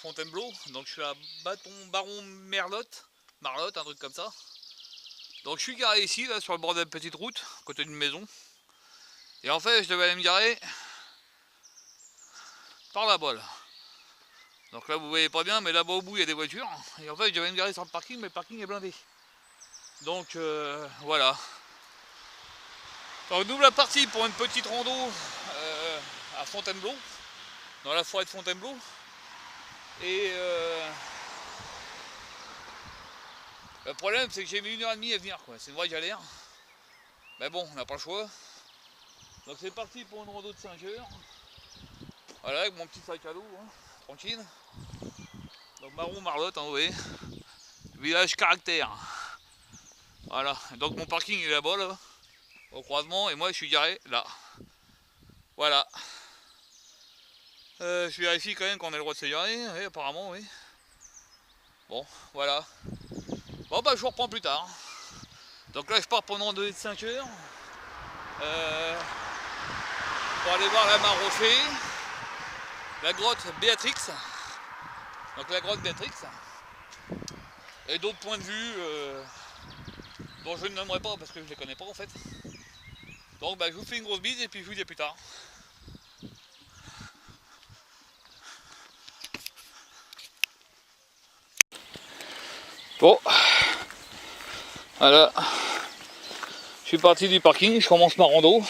Fontainebleau, donc je suis à Baron Marlotte, un truc comme ça. Donc je suis garé ici, là, sur le bord de la petite route, à côté d'une maison. Et en fait, je devais aller me garer par là-bas, là. Donc là, vous voyez pas bien, mais là-bas au bout, il y a des voitures. Et en fait, je devais me garer sur le parking, mais le parking est blindé. Donc voilà. Donc nous la partie pour une petite rando à Fontainebleau, dans la forêt de Fontainebleau. Et le problème, c'est que j'ai mis 1h30 à venir, quoi. C'est une vraie galère. Mais bon, on n'a pas le choix. Donc c'est parti pour une rando de 5 heures. Voilà, avec mon petit sac à dos, hein, tranquille. Donc Baron Marlotte, hein, vous voyez. Village caractère. Voilà, donc mon parking est là-bas, là, au croisement, et moi je suis garé là. Voilà. Je vérifie quand même qu'on a le droit de se garer, oui, apparemment, oui. Bon, voilà. Bon bah je vous reprends plus tard. Donc là je pars pendant 2 de 5 heures. Pour aller voir la mare Rocher, la grotte Béatrix. Donc la grotte Béatrix. Et d'autres points de vue dont je ne nommerai pas parce que je les connais pas en fait. Donc bah je vous fais une grosse bise et puis je vous dis à plus tard. Bon, voilà, je suis parti du parking, je commence ma rando.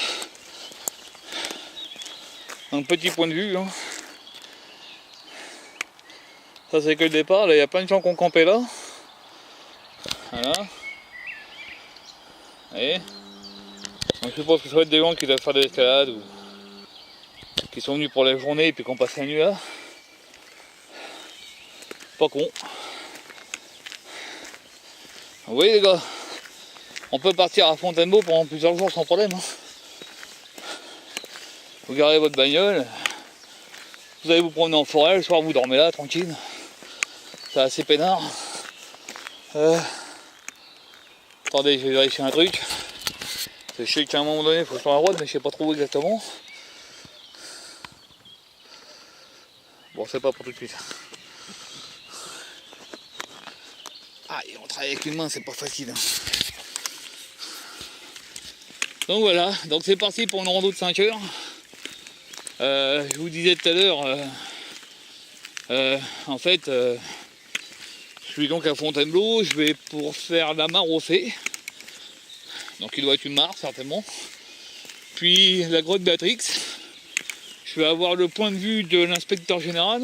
Un petit point de vue, hein. Ça c'est que le départ, là il y a plein de gens qui ont campé là. Voilà. Et donc, je suppose que ça va être des gens qui doivent faire de l'escalade ou qui sont venus pour la journée et puis qui ont passé la nuit là. Pas con. Oui les gars, on peut partir à Fontainebleau pendant plusieurs jours sans problème, hein. Vous garez votre bagnole, vous allez vous promener en forêt, le soir vous dormez là tranquille. C'est assez peinard. Attendez, je vais vérifier un truc. Je sais qu'à un moment donné il faut sur la route, mais je sais pas trop où exactement. Bon, c'est pas pour tout de suite. Ah, et on travaille avec une main, c'est pas facile, hein. Donc voilà, donc c'est parti pour une rando de 5 heures. Je vous disais tout à l'heure, en fait, je suis donc à Fontainebleau, je vais pour faire la mare au fait. Donc il doit être une mare certainement. Puis la grotte Béatrix. Je vais avoir le point de vue de l'inspecteur général,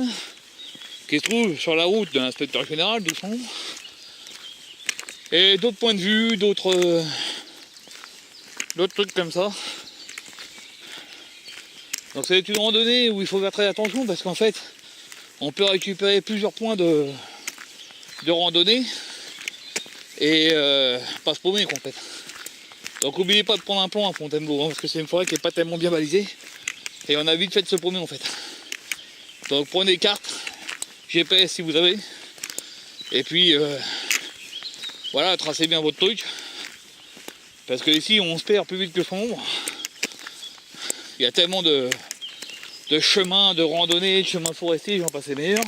qui se trouve sur la route de l'inspecteur général, d'où son. Et d'autres points de vue, d'autres trucs comme ça. Donc ça va être une randonnée où il faut faire très attention parce qu'en fait on peut récupérer plusieurs points de randonnée et pas se paumer en fait. Donc n'oubliez pas de prendre un plan à Fontainebleau, hein, parce que c'est une forêt qui n'est pas tellement bien balisée et on a vite fait de se paumer en fait. Donc prenez carte, GPS si vous avez, et puis voilà, tracez bien votre truc parce que ici on se perd plus vite que son ombre. Il y a tellement de chemins, de randonnées, de chemins forestiers, j'en passe les meilleurs,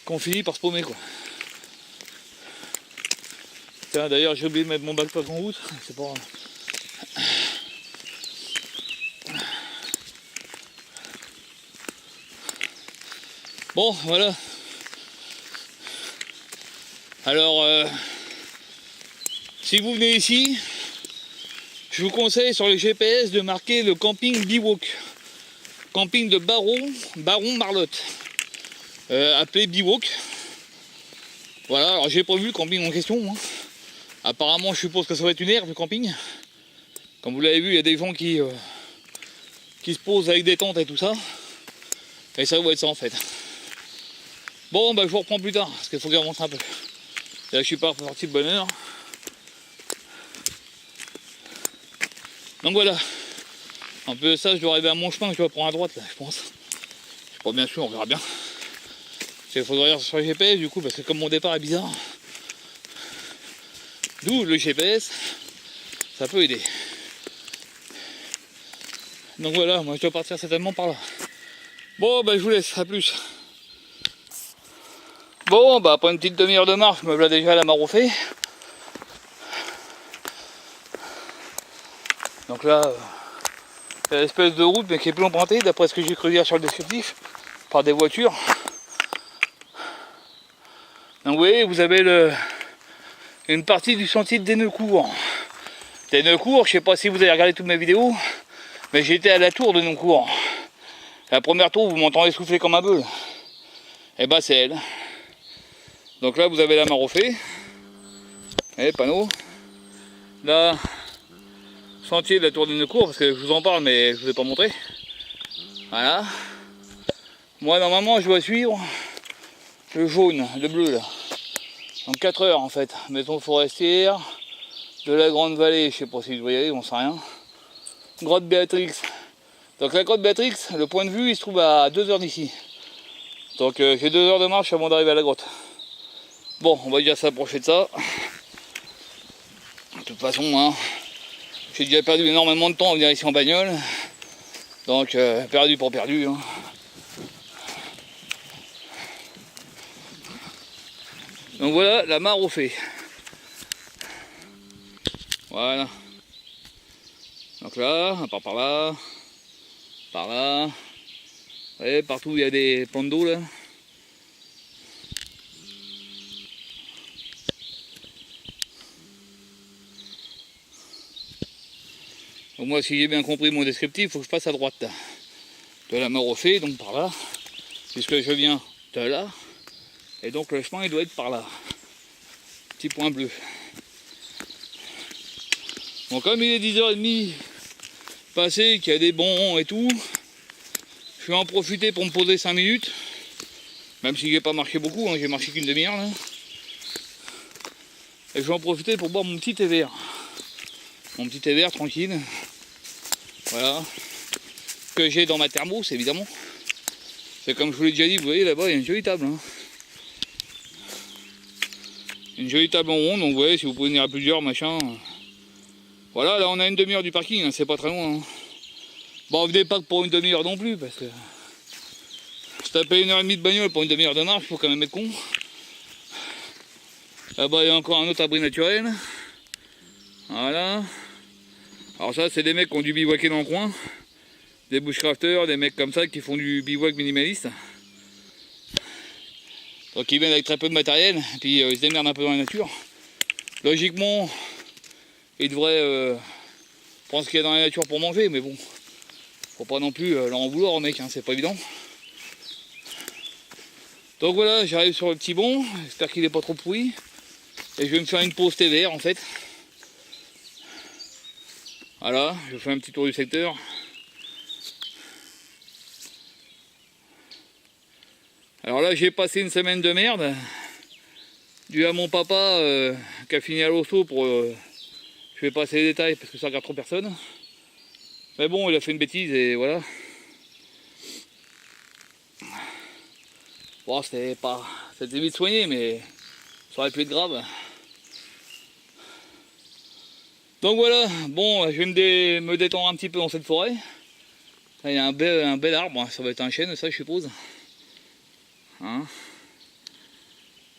qu'on finit par se paumer quoi. Tiens, d'ailleurs j'ai oublié de mettre mon backpack en route, c'est pas grave. Bon voilà. Alors si vous venez ici, je vous conseille sur le GPS de marquer le camping Biwok. Camping de Baron Marlotte. Appelé Biwok. Voilà, alors j'ai pas vu le camping en question, hein. Apparemment je suppose que ça va être une herbe le camping. Comme vous l'avez vu, il y a des gens qui se posent avec des tentes et tout ça. Et ça va être ça en fait. Bon bah je vous reprends plus tard, parce qu'il faut que j'avance un peu. Et là je suis pas parti de bonne heure. Donc voilà. Un peu ça, je dois arriver à mon chemin, je dois prendre à droite là, je pense. Je suis pas bien sûr, on verra bien. Il faudrait sur le GPS du coup, parce que comme mon départ est bizarre. D'où le GPS, ça peut aider. Donc voilà, moi je dois partir certainement par là. Bon bah je vous laisse, à plus. Bon, bah après une petite demi-heure de marche, me voilà déjà à la Maroufée. Donc là, c'est l'espèce de route mais qui est plus empruntée d'après ce que j'ai cru dire sur le descriptif, par des voitures. Donc vous voyez, vous avez une partie du sentier de Deneucourt. Deneucourt, je sais pas si vous avez regardé toutes mes vidéos, mais j'étais à la tour de Deneucourt. La première tour, vous m'entendez souffler comme un bœuf. Et bah c'est elle. Donc là vous avez la Maroufée. Et panneau. Là, sentier de la tour de Deneucourt, parce que je vous en parle mais je vous ai pas montré. Voilà. Moi normalement je dois suivre le jaune, le bleu là. Donc 4 heures en fait. Maison forestière de la Grande Vallée, je sais pas si je vais y aller, on sait rien. Grotte Béatrix. Donc la grotte Béatrix, le point de vue il se trouve à 2 heures d'ici. Donc j'ai 2 heures de marche avant d'arriver à la grotte. Bon, on va déjà s'approcher de ça. De toute façon, hein, j'ai déjà perdu énormément de temps à venir ici en bagnole. Donc perdu pour perdu. Hein. Donc voilà la Maroufée. Voilà. Donc là, on part par là. Par là. Vous voyez, partout il y a des plantes d'eau là. Donc moi si j'ai bien compris mon descriptif, il faut que je passe à droite là, de la Maroufée, donc par là, puisque je viens de là, et donc le chemin il doit être par là. Petit point bleu. Bon, comme il est 10h30 passé, qu'il y a des bons et tout, je vais en profiter pour me poser 5 minutes, même si j'ai pas marché beaucoup, hein, j'ai marché qu'une demi-heure là. Et je vais en profiter pour boire mon petit thé vert. Mon petit thé vert tranquille. Voilà. Que j'ai dans ma thermos évidemment. C'est comme je vous l'ai déjà dit, vous voyez là-bas il y a une jolie table. Hein. Une jolie table en rond, donc vous voyez si vous pouvez venir à plusieurs, machin. Voilà, là on a une demi-heure du parking, hein, c'est pas très loin. Hein. Bon, venez pas que pour une demi-heure non plus, parce que se taper 1h30 de bagnole pour une demi-heure de marche, faut quand même être con. Là-bas il y a encore un autre abri naturel. Voilà. Alors ça c'est des mecs qui ont dû bivouaquer dans le coin. Des bushcrafters, des mecs comme ça qui font du bivouac minimaliste. Donc ils viennent avec très peu de matériel, et puis ils se démerdent un peu dans la nature. Logiquement, ils devraient prendre ce qu'il y a dans la nature pour manger, mais bon, faut pas non plus leur en vouloir, mec, hein, c'est pas évident. Donc voilà, j'arrive sur le petit bon, j'espère qu'il est pas trop pourri. Et je vais me faire une pause thé vert en fait. Voilà, je fais un petit tour du secteur. Alors là j'ai passé une semaine de merde, dû à mon papa qui a fini à l'hosto pour... je vais passer les détails parce que ça regarde trop personne. Mais bon, il a fait une bêtise et voilà. Bon, c'était vite soigné, mais ça aurait pu être grave. Donc voilà, bon, je vais me détendre un petit peu dans cette forêt. Là, il y a un bel arbre, ça va être un chêne, ça je suppose. Hein,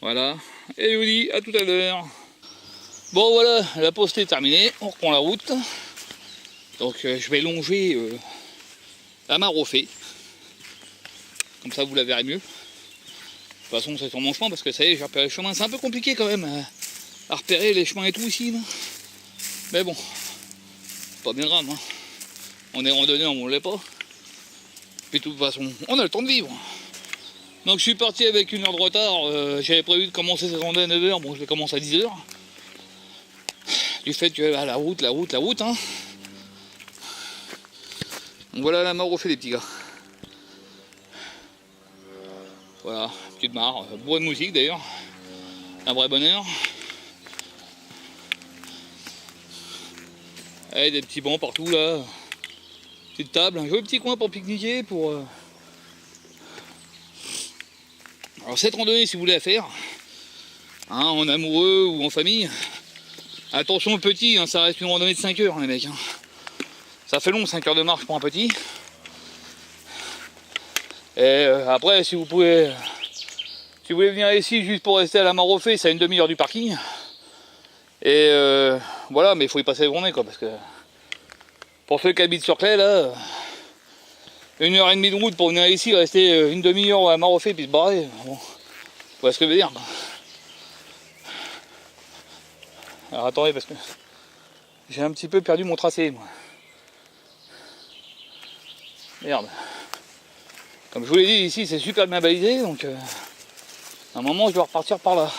voilà, et je vous dis à tout à l'heure. Bon voilà, la pause est terminée, on reprend la route. Donc je vais longer la Maroufée. Comme ça vous la verrez mieux. De toute façon c'est sur mon chemin parce que ça y est, j'ai repéré le chemin. C'est un peu compliqué quand même à repérer les chemins et tout ici. Là. Mais bon, pas bien grave. Hein. On est randonneur, on ne l'est pas. Puis de toute façon, on a le temps de vivre. Donc je suis parti avec 1 heure de retard. J'avais prévu de commencer cette randonnée à 9h. Bon, je vais commencer à 10h. Du fait que la route. Hein. Donc voilà la Maroufée les petits gars. Voilà, petite mare, bois de musique d'ailleurs. Un vrai bonheur. Et des petits bancs partout là. Petite table, un joli petit coin pour pique-niquer, pour... Alors cette randonnée si vous voulez la faire, hein, en amoureux ou en famille, attention petit, hein, ça reste une randonnée de 5 heures les mecs. Hein. Ça fait long 5 heures de marche pour un petit. Et après si vous pouvez Si vous voulez venir ici juste pour rester à la Marofé, c'est à une demi-heure du parking. Et voilà, mais il faut y passer la journée quoi, parce que pour ceux qui habitent sur Claye, là, 1h30 de route pour venir ici, rester une demi-heure à Marofé puis se barrer. Bon, vous voyez ce que je veux dire. Alors attendez, parce que j'ai un petit peu perdu mon tracé, moi. Merde. Comme je vous l'ai dit, ici c'est super bien balisé, donc à un moment je dois repartir par là.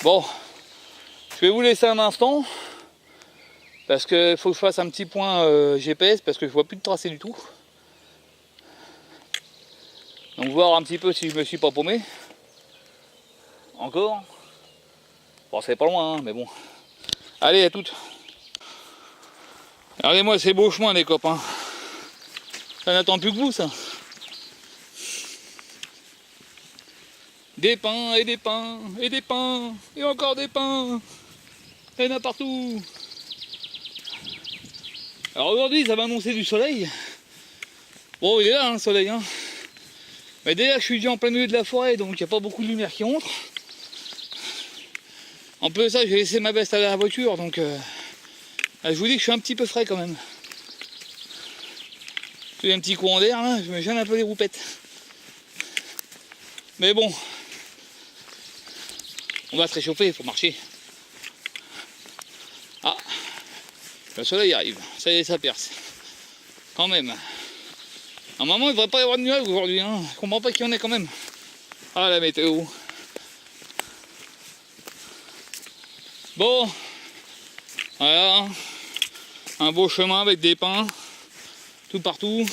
Bon, je vais vous laisser un instant, parce qu'il faut que je fasse un petit point GPS, parce que je vois plus de tracé du tout. Donc voir un petit peu si je me suis pas paumé. Encore. Bon, c'est pas loin, hein, mais bon. Allez, à toutes. Regardez-moi ces beaux chemins, les copains. Ça n'attend plus que vous, ça. Des pins et des pins et des pins et encore des pins. Il y en a partout. Alors aujourd'hui, ça va annoncer du soleil. Bon, il est là, hein, le soleil. Hein. Mais déjà, je suis déjà en plein milieu de la forêt, donc il n'y a pas beaucoup de lumière qui entre. En plus de ça, j'ai laissé ma veste à la voiture, donc je vous dis que je suis un petit peu frais quand même. J'ai un petit courant d'air, là, je me gêne un peu les roupettes. Mais bon, on va se réchauffer, il faut marcher. Ah, le soleil arrive, ça y est, ça perce. Quand même. À un moment, il ne devrait pas y avoir de nuages aujourd'hui, hein. Je comprends pas qu'il y en ait quand même. Ah, la météo. Bon, voilà, un beau chemin avec des pins, tout partout.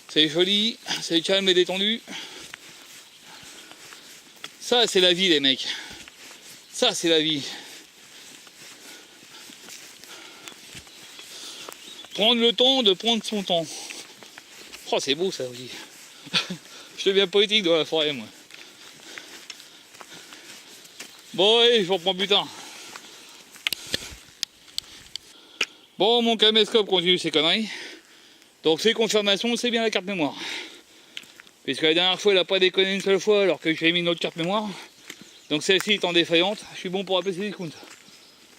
C'est joli, c'est calme et détendu. Ça, c'est la vie, les mecs. Ça, c'est la vie. Prendre le temps de prendre son temps. Oh, c'est beau ça aussi. Je deviens poétique dans la forêt, moi. Bon, allez, je vous reprends plus tard. Bon, mon caméscope continue ses conneries. Donc, c'est confirmation, c'est bien la carte mémoire. Puisque la dernière fois, elle n'a pas déconné une seule fois, alors que j'ai mis une autre carte mémoire. Donc, celle-ci étant défaillante, je suis bon pour appeler ses discounts.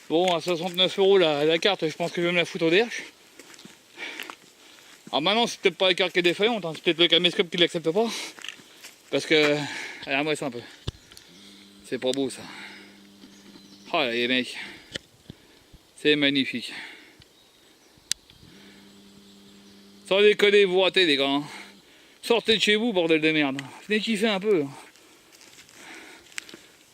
Bon, à 69 € la carte, je pense que je vais me la foutre au DH. Alors maintenant, c'est peut-être pas la carte qui est défaillante, hein, c'est peut-être le caméscope qui l'accepte pas. Parce que, regarde-moi ça un peu. C'est pas beau ça. Oh là les mecs. C'est magnifique. Sans déconner, vous ratez les gars. Hein. Sortez de chez vous, bordel de merde. Venez kiffer un peu.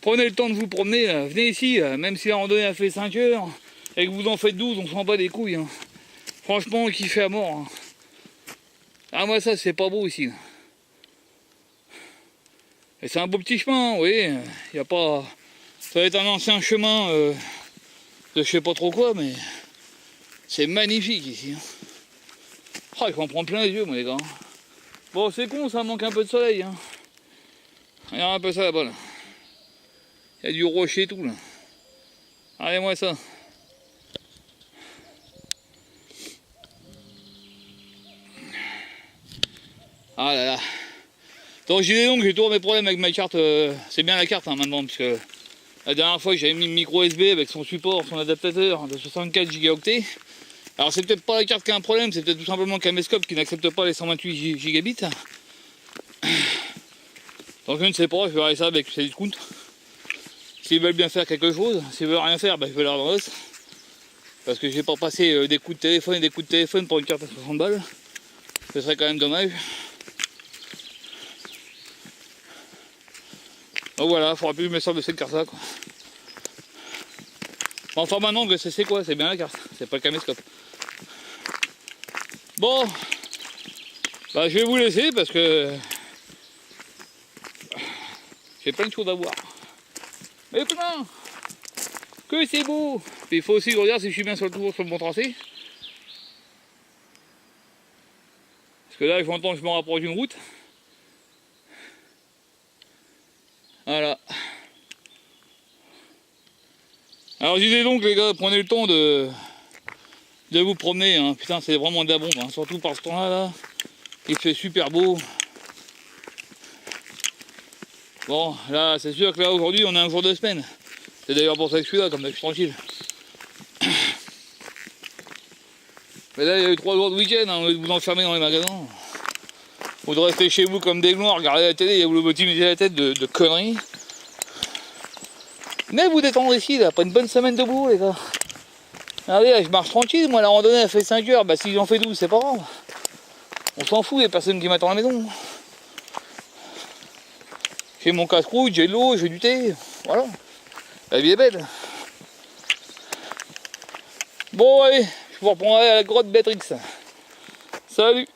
Prenez le temps de vous promener, là. Venez ici, là. Même si la randonnée a fait 5 heures et que vous en faites 12, on s'en bat les couilles. Hein. Franchement, kiffez à mort. Hein. Ah moi ça c'est pas beau ici. Et c'est un beau petit chemin, oui. Y a pas. Ça va être un ancien chemin de je sais pas trop quoi, mais c'est magnifique ici. Hein. Oh, il faut en prendre plein les yeux, moi les gars. Bon, c'est con, ça manque un peu de soleil. Hein. Regarde un peu ça là-bas. Là. Il y a du rocher et tout là. Regardez-moi ça. Ah là là. Donc je disais donc j'ai toujours mes problèmes avec ma carte. C'est bien la carte hein, maintenant, parce que la dernière fois j'avais mis le micro USB avec son support, son adaptateur de 64 gigaoctets. Alors c'est peut-être pas la carte qui a un problème, c'est peut-être tout simplement le caméscope qui n'accepte pas les 128 gigabits. Donc je ne sais pas, je verrai ça avec ces discounts. S'ils veulent bien faire quelque chose, s'ils veulent rien faire, bah, je vais leur donner. Parce que j'ai pas passé des coups de téléphone et des coups de téléphone pour une carte à 60 balles. Ce serait quand même dommage. Donc voilà, il faudra plus que je me serve de cette carte là quoi. Enfin maintenant que c'est quoi, c'est bien la carte, c'est pas le caméscope. Bon, bah je vais vous laisser parce que j'ai plein de choses à voir. Mais plein. Que c'est beau. Puis il faut aussi que je regarde si je suis bien sur le bon tracé. Parce que là je m'entends que je me rapproche d'une route. Voilà. Alors je disais donc les gars, prenez le temps de vous promener. Hein. Putain c'est vraiment de la bombe, hein. Surtout par ce temps-là. Là. Il fait super beau. Bon, là, c'est sûr que là, aujourd'hui, on a un jour de semaine. C'est d'ailleurs pour ça que je suis là, comme ça, je suis tranquille. Mais là, il y a eu 3 jours de week-end, hein, vous enfermer dans les magasins. Vous de rester chez vous comme des glands, regarder la télé et vous optimiser la tête de conneries. Mais vous détendre ici, là, pas une bonne semaine de boulot, les gars. Regardez, là, je marche tranquille, moi, la randonnée, elle fait 5 heures, bah si j'en fais 12, c'est pas grave. On s'en fout, il y a personne qui m'attend à la maison. J'ai mon casse-croûte, j'ai de l'eau, j'ai du thé, voilà. La vie est belle. Bon, allez, je vous reprendrai à la grotte Béatrix. Salut!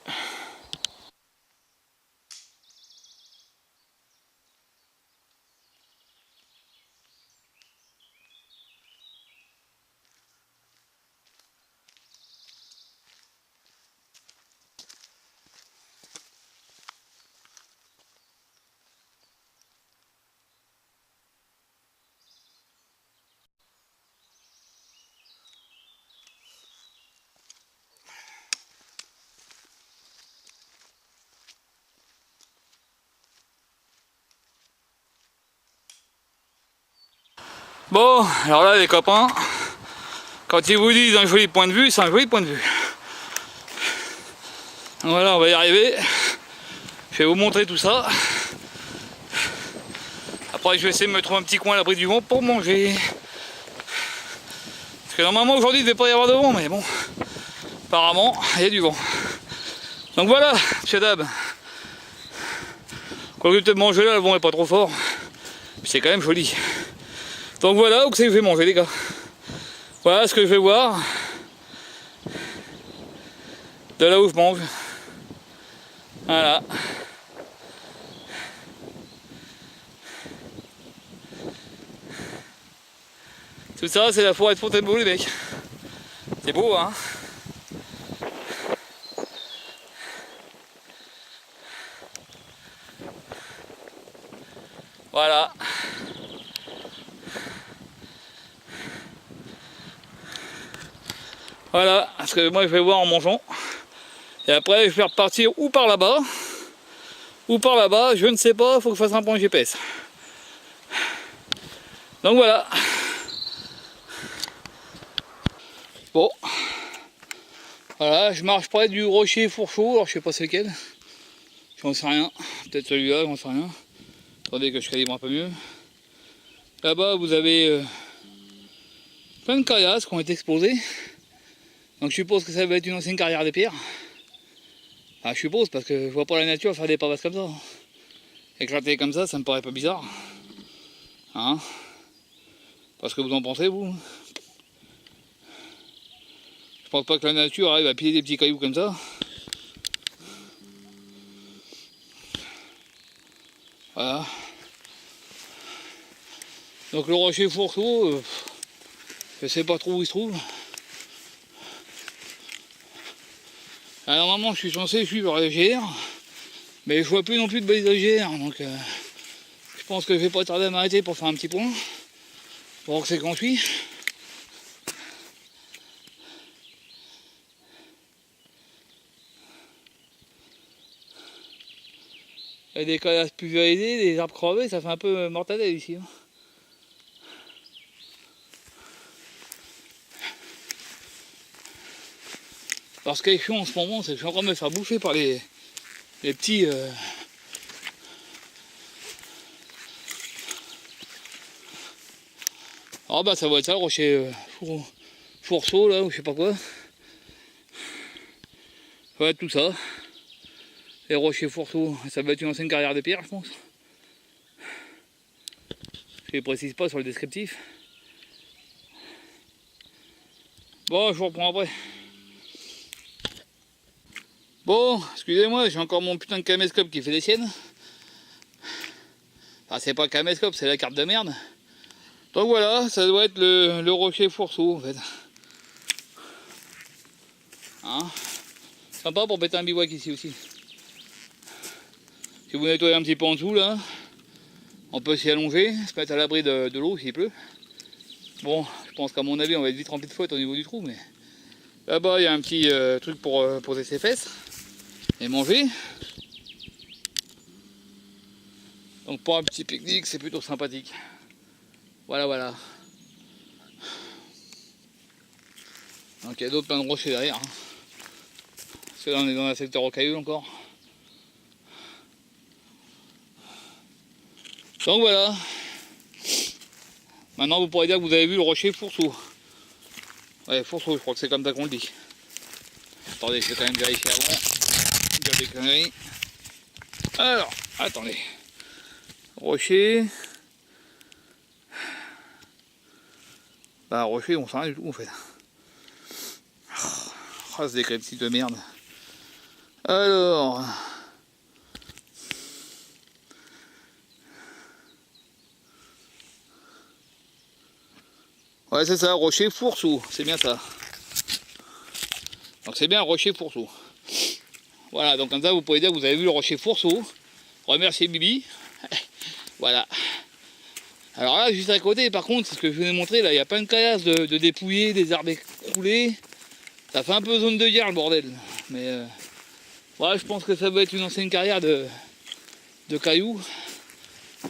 Bon, alors là, les copains, quand ils vous disent un joli point de vue, c'est un joli point de vue. Voilà, on va y arriver. Je vais vous montrer tout ça. Après, je vais essayer de me trouver un petit coin à l'abri du vent pour manger. Parce que normalement, aujourd'hui, il ne devait pas y avoir de vent, mais bon, apparemment, il y a du vent. Donc voilà, monsieur Dab. Quand je vais peut-être manger là, le vent n'est pas trop fort. C'est quand même joli. Donc voilà où c'est que je vais manger, les gars. Voilà ce que je vais voir. De là où je mange. Voilà. Tout ça, c'est la forêt de Fontainebleau, les mecs. C'est beau, hein. Voilà. Voilà, parce que moi je vais voir en mangeant. Et après je vais repartir ou par là-bas, je ne sais pas, il faut que je fasse un point GPS. Donc voilà. Bon. Voilà, je marche près du rocher Fourchot, alors je sais pas c'est lequel. J'en sais rien. Peut-être celui-là, j'en sais rien. Attendez que je calibre un peu mieux. Là-bas vous avez plein de caillasses qui ont été exposées. Donc je suppose que ça va être une ancienne carrière des pierres. Enfin, je suppose, parce que je vois pas la nature faire des pavasses comme ça. Éclater comme ça me paraît pas bizarre. Hein? Parce que vous en pensez, vous? Je pense pas que la nature arrive à piler des petits cailloux comme ça. Voilà. Donc le rocher Fourchot, je sais pas trop où il se trouve. Alors, normalement je suis censé suivre la GR, mais je vois plus non plus de balise de GR, donc je pense que je vais pas tarder à m'arrêter pour faire un petit point. Pour voir que c'est qu'on suit. Il y a des caillasses pulvérisées, des arbres crevés, ça fait un peu mortadelle ici. Hein. Alors ce qui est chiant en ce moment, c'est que je suis en train de me faire bouffer par les petits... Ah bah ça va être ça, le rocher Fourchot là, ou je sais pas quoi. Ça va être tout ça. Les rochers Fourchot, ça va être une ancienne carrière de pierre, je pense. Je ne précise pas sur le descriptif. Bon, je vous reprends après. Bon, excusez-moi, j'ai encore mon putain de caméscope qui fait des siennes. Enfin, c'est pas le caméscope, c'est la carte de merde. Donc voilà, ça doit être le rocher Fourchot en fait. Hein, sympa pour péter un bivouac ici aussi. Si vous nettoyez un petit peu en dessous là, on peut s'y allonger, se mettre à l'abri de l'eau s'il pleut. Bon, je pense qu'à mon avis on va être vite rempli de fouettes au niveau du trou, mais là-bas il y a un petit truc pour poser ses fesses. et manger. Donc pour un petit pique-nique, c'est plutôt sympathique. Voilà, voilà. Donc il y a d'autres plein de rochers derrière. Parce que là on est dans un secteur rocailleux encore. Donc voilà. Maintenant vous pourrez dire que vous avez vu le rocher Fourceau. Ouais, Fourceau, je crois que c'est comme ça qu'on le dit. Attendez, je vais quand même vérifier avant. Dire des conneries. Alors, attendez. Rocher. Bah rocher, on sent rien du tout en fait. Oh, c'est des crêpes de merde. Alors. Ouais, c'est ça, rocher Fourceau, c'est bien ça. Donc c'est bien rocher Fourceau. Voilà, donc comme ça vous pouvez dire que vous avez vu le rocher Fourceau. Remerciez Bibi. Voilà. Alors là, juste à côté, par contre, c'est ce que je vous ai montré, là, il y a plein de caillasses de dépouillés, des arbres écroulés. Ça fait un peu zone de guerre le bordel. Mais voilà, je pense que ça doit être une ancienne carrière de cailloux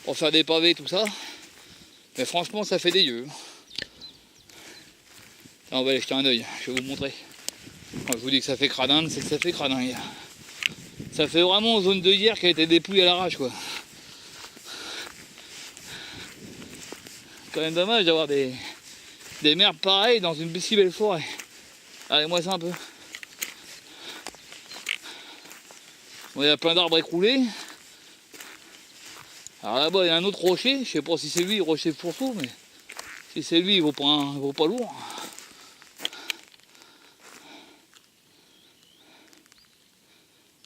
pour faire des pavés, tout ça. Mais franchement, ça fait dégueu. Là, on va aller jeter un oeil, je vais vous montrer. Quand je vous dis que ça fait cradingue, c'est que ça fait cradingue. Ça fait vraiment zone de guerre qui a été dépouillée à l'arrache, quoi. Quand même dommage d'avoir des merdes pareilles dans une si belle forêt. Allez, moi ça un peu. Bon, il y a plein d'arbres écroulés. Alors là-bas il y a un autre rocher, je sais pas si c'est lui, le rocher Fourceau, mais si c'est lui, il vaut pas lourd.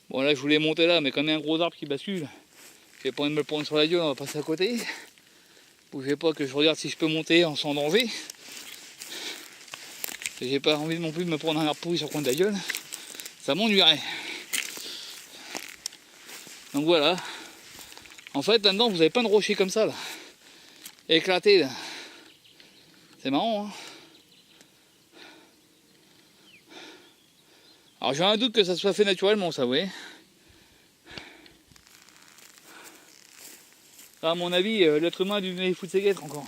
Bon là je voulais monter là, mais comme il y a un gros arbre qui bascule, j'ai pas envie de me le prendre sur la gueule, on va passer à côté. Bougez pas que je regarde si je peux monter sans danger. J'ai pas envie non plus de me prendre un arbre pourri sur le coin de la gueule. Ça m'ennuierait. Donc voilà. En fait là-dedans vous avez plein de rochers comme ça là. Éclatés là. C'est marrant hein. Alors j'ai un doute que ça soit fait naturellement ça, vous voyez. À mon avis, l'être humain a dû venir foutre ses guêtres encore.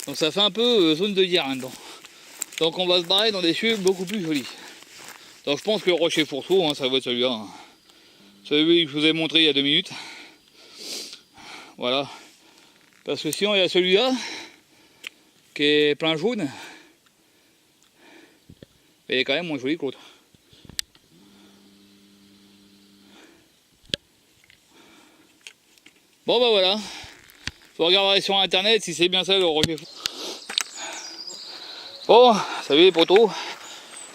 Donc ça fait un peu zone de guerre là-dedans. Donc on va se barrer dans des cieux beaucoup plus jolis. Donc je pense que le rocher Fourceau, hein, ça va être celui-là. Hein. Celui que je vous ai montré il y a 2 minutes. Voilà. Parce que sinon il y a celui-là, qui est plein jaune. Mais il est quand même moins joli que l'autre. Bon bah voilà. Vous regarderez sur internet si c'est bien ça le rocher Fourceau. Bon, salut les potos.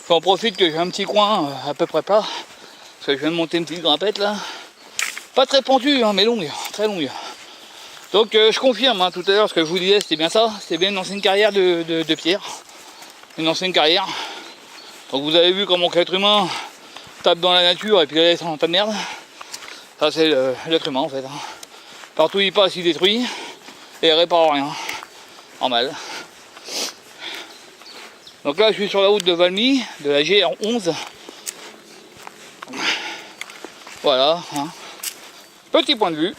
J'en profite que j'ai un petit coin à peu près plat. Parce que je viens de monter une petite grimpette là. Pas très pentue, hein, mais longue, très longue. Donc je confirme hein, tout à l'heure ce que je vous disais, c'était bien ça. C'était bien une ancienne carrière de pierre. Une ancienne carrière. Donc vous avez vu comment l'être humain tape dans la nature et puis laisse en tas de merde. Ça c'est l'être humain en fait. Hein. Partout où il passe, il détruit et il répare rien. Normal. Donc là je suis sur la route de Valmy, de la GR11. Voilà. Hein. Petit point de vue.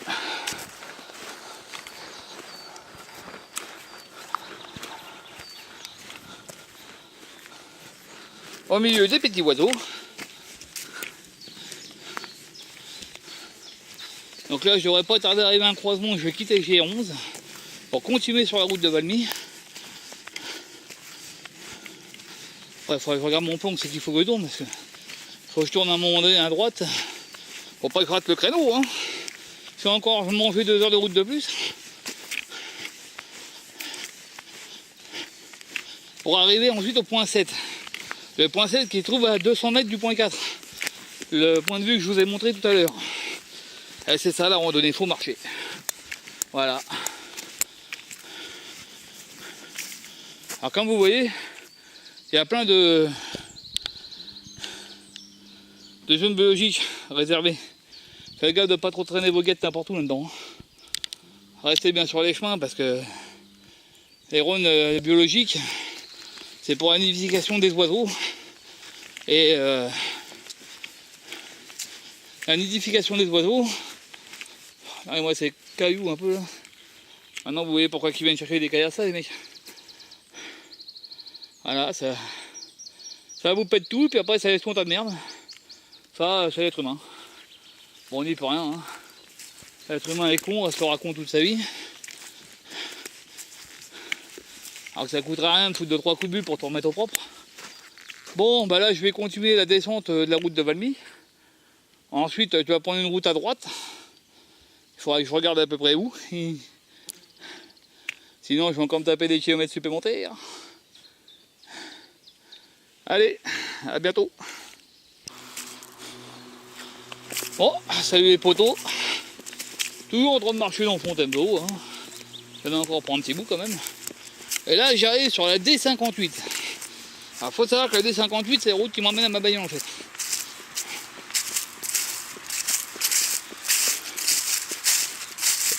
Au milieu des petits oiseaux. Donc là je devrais pas tarder à arriver à un croisement, je vais quitter le G11 pour continuer sur la route de Valmy. Ouais, il faudrait que je regarde mon plan, c'est qu'il faut que je tourne parce que faut que je tourne à un moment donné à droite. Faut pas que je rate le créneau. Hein. Si encore je m'en fais 2 heures de route de plus. Pour arriver ensuite au point 7. Le point 7 qui se trouve à 200 mètres du point 4. Le point de vue que je vous ai montré tout à l'heure. C'est ça la randonnée, il faut marcher. Voilà. Alors comme vous voyez, il y a plein de zones biologiques réservées. Faites gaffe de ne pas trop traîner vos guettes n'importe où là-dedans. Restez bien sur les chemins parce que les zones biologiques, C'est pour la nidification des oiseaux. Et la nidification des oiseaux. Ah, moi c'est cailloux un peu là. Maintenant vous voyez pourquoi ils viennent chercher des caillasses les mecs. Voilà, ça vous pète tout, puis après ça laisse ton tas de merde. Ça, c'est l'être humain. Bon, on n'y peut rien. Hein. L'être humain est con, on se le raconte toute sa vie. Alors que ça coûterait rien de foutre 2-3 coups de bulle pour te remettre au propre. Bon, bah là je vais continuer la descente de la route de Valmy. Ensuite, tu vas prendre une route à droite. Il faudra que je regarde à peu près où. Sinon, je vais encore me taper des kilomètres supplémentaires. Allez, à bientôt. Bon, salut les potos. Toujours en train de marcher dans Fontainebleau. Hein. J'en ai encore pour un petit bout quand même. Et là, j'arrive sur la D58. Alors, faut savoir que la D58, c'est la route qui m'emmène à ma bagnole en fait.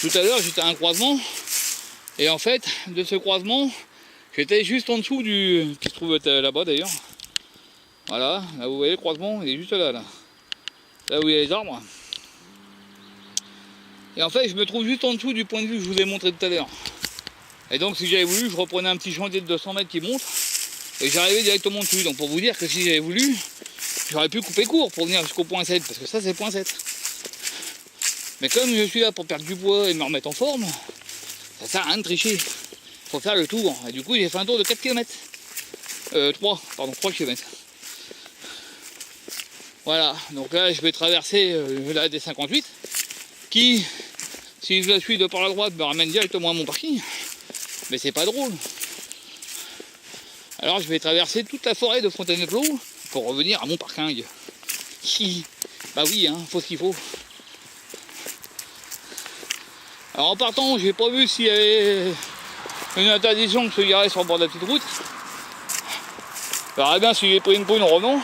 Tout à l'heure, j'étais à un croisement. Et en fait, de ce croisement, j'étais juste en dessous du... qui se trouve là-bas d'ailleurs. Voilà, là vous voyez le croisement, il est juste là, là. Là où il y a les arbres. Et en fait, je me trouve juste en dessous du point de vue que je vous ai montré tout à l'heure. Et donc, si j'avais voulu, je reprenais un petit chantier de 200 mètres qui monte. Et j'arrivais directement dessus. Donc, pour vous dire que si j'avais voulu, j'aurais pu couper court pour venir jusqu'au point 7. Parce que ça, c'est le point 7. Mais comme je suis là pour perdre du poids et me remettre en forme, ça sert à rien de tricher. Faut faire le tour. Et du coup, j'ai fait un tour de 4 km. 3 km. Voilà, donc là je vais traverser la D58 qui, si je la suis de par la droite, me ramène directement à mon parking. Mais c'est pas drôle. Alors je vais traverser toute la forêt de Fontainebleau pour revenir à mon parking. Bah oui, hein, faut ce qu'il faut. Alors en partant, j'ai pas vu s'il y avait une interdiction de se garer sur le bord de la petite route. Je verrai bien si j'ai pris une brune en revenant.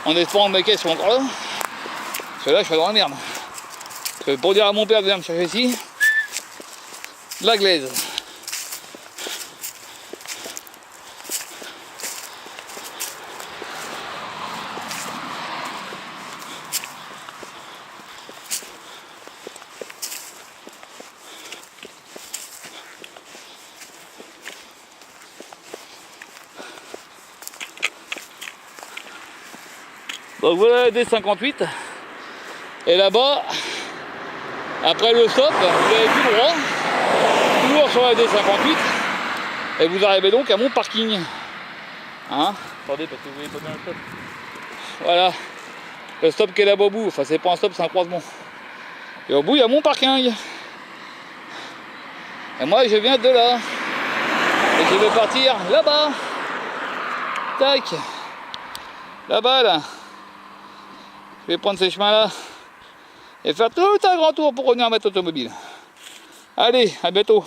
En espérant que mes caisses sont encore là. Parce que là, je suis dans la merde. Parce que pour dire à mon père de venir me chercher ici, de la glaise. Donc voilà la D58. Et là-bas, après le stop, vous allez tout droit, toujours sur la D58. Et vous arrivez donc à mon parking. Hein? Attendez, parce que vous voyez pas bien le stop. Voilà. Le stop qui est là-bas au bout. Enfin, c'est pas un stop, c'est un croisement. Et au bout, il y a mon parking. Et moi, je viens de là. Et je vais partir là-bas. Tac. Là-bas, là. Je vais prendre ces chemins-là et faire tout un grand tour pour revenir mettre automobile. Allez, à bientôt.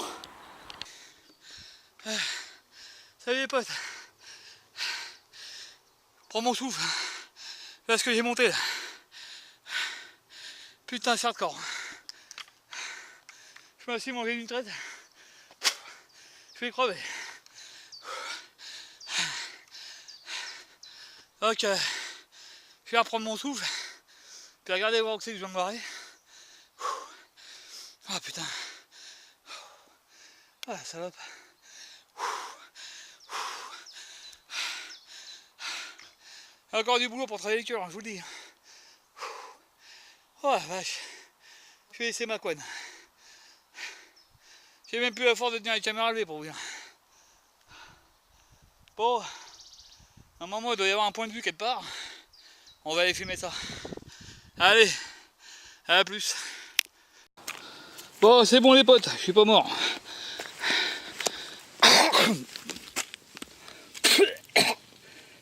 Salut les potes. Prends mon souffle. Là ce que j'ai monté là. Putain, c'est hardcore. Je m'assis manger d'une traite. Je vais crever. Donc je vais reprendre mon souffle. Puis regardez voir où c'est que je vais me barrer. Ah putain. Ah la salope. Encore du boulot pour travailler le cœur, je vous le dis. Oh la vache. Je vais laisser ma couenne. J'ai même plus la force de tenir les caméras levées pour vous dire. Bon. À un moment il doit y avoir un point de vue quelque part. On va aller filmer ça. Allez, à plus. Bon, c'est bon les potes, je suis pas mort.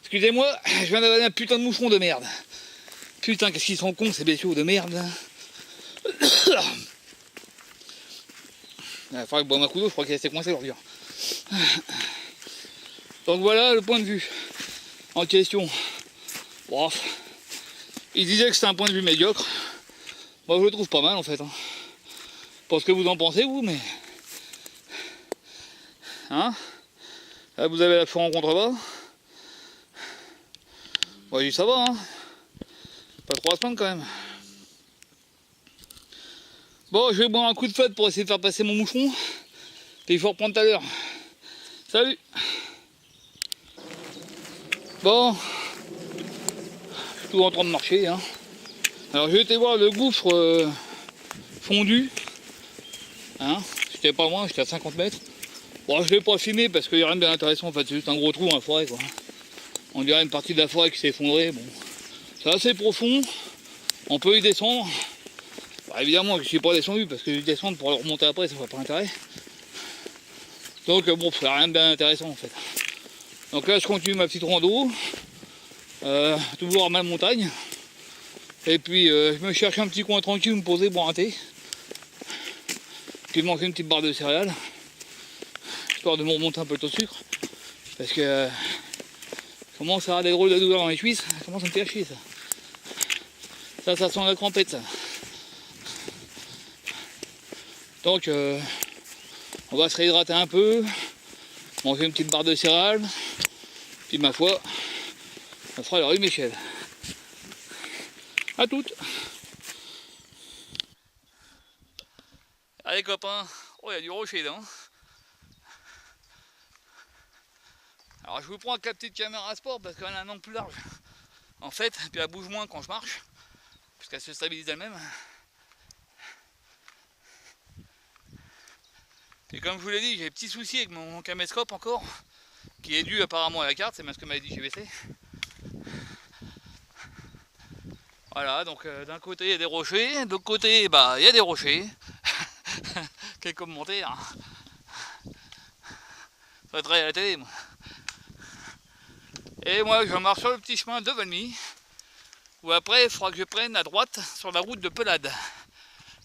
Excusez-moi, je viens d'avaler un putain de moucheron de merde. Putain, qu'est-ce qu'ils sont cons ces bestiaux de merde. Il faudrait que je boive un coup d'eau, je crois qu'il est assez coincé aujourd'hui. Donc voilà le point de vue en question. Bon, il disait que c'était un point de vue médiocre. Moi je le trouve pas mal en fait. Hein. Pas ce que vous en pensez vous, mais... Hein? Là vous avez la forêt en contrebas. Bon, ça va, hein. Pas trop à se plaindre quand même. Bon, je vais boire un coup de fête pour essayer de faire passer mon moucheron. Puis il faut reprendre tout à l'heure. Salut. Bon, je suis tout en train de marcher, hein. Alors j'ai été voir le gouffre fondu. Hein, j'étais pas loin, j'étais à 50 mètres. Bon, je l'ai pas filmé parce qu'il n'y a rien de bien intéressant. En fait, c'est juste un gros trou dans la forêt, quoi. On dirait une partie de la forêt qui s'est effondrée. Bon, c'est assez profond. On peut y descendre. Bah, évidemment, je ne suis pas descendu parce que je descendre pour le remonter après, ça ne ferait pas intérêt. Donc bon, c'est rien de bien intéressant en fait. Donc là, je continue ma petite rando, toujours à ma montagne. Et puis, je me cherche un petit coin tranquille, me poser, boire un thé. Puis manger une petite barre de céréales, histoire de me remonter un peu le taux de sucre. Parce que je commence à avoir des drôles de douleurs dans les cuisses, ça commence à me faire chier ça. Ça sent la crampette ça. Donc on va se réhydrater un peu, manger une petite barre de céréales, puis ma foi, ça fera la rue Michel. A toutes. Allez copains, oh il y a du rocher là. Alors je vous prends avec la petite caméra sport parce qu'elle a un angle plus large. En fait, puis elle bouge moins quand je marche, puisqu'elle se stabilise elle-même. Et comme je vous l'ai dit, j'ai des petits soucis avec mon caméscope encore, qui est dû apparemment à la carte, c'est même ce que m'avait dit GVC. Voilà, donc d'un côté il y a des rochers, de l'autre côté bah il y a des rochers. Quel commentaire. Ça traîne à la télé moi. Et moi je marche sur le petit chemin de Valmy, où après il faudra que je prenne à droite sur la route de Pelade.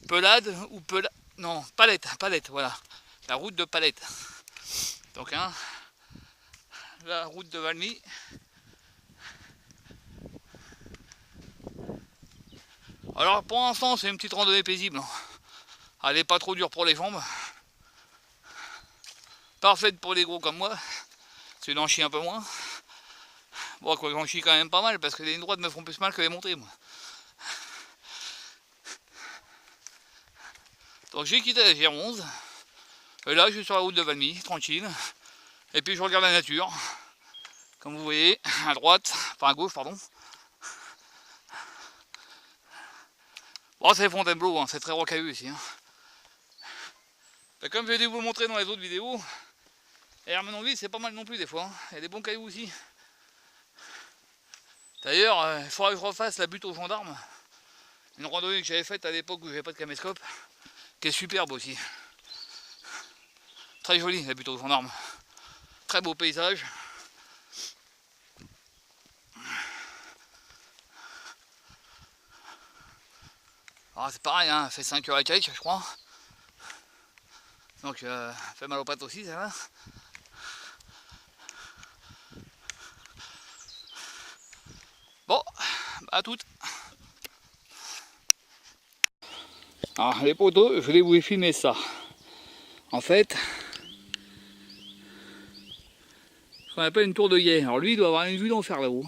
Pelade ou Pelade, non, Palette, voilà. La route de Palette. Donc hein, la route de Valmy. Alors pour l'instant c'est une petite randonnée paisible. Elle n'est pas trop dure pour les jambes. Parfaite pour les gros comme moi. C'est d'en chier un peu moins. Bon quoi j'en chie quand même pas mal parce que les lignes droites me font plus mal que les montées moi. Donc j'ai quitté la G11. Et là je suis sur la route de Valmy, tranquille. Et puis je regarde la nature. Comme vous voyez, à droite, enfin à gauche pardon. Bon c'est Fontainebleau, hein, c'est très rocailleux ici. Hein. Et comme j'ai dû vous le montrer dans les autres vidéos, Hermenonville c'est pas mal non plus des fois. Hein. Il y a des bons cailloux aussi. D'ailleurs, il faudra que je refasse la butte aux gendarmes. Une randonnée que j'avais faite à l'époque où j'avais pas de caméscope, qui est superbe aussi. Très jolie la butte aux gendarmes. Très beau paysage. Alors c'est pareil, hein, fait 5 heures et quelques je crois. Donc fait mal aux pattes aussi ça va. Bon, à toutes. Alors les potos, je voulais vous filmer ça. En fait, ce qu'on appelle une tour de guet. Alors lui il doit avoir une vue d'enfer là-haut.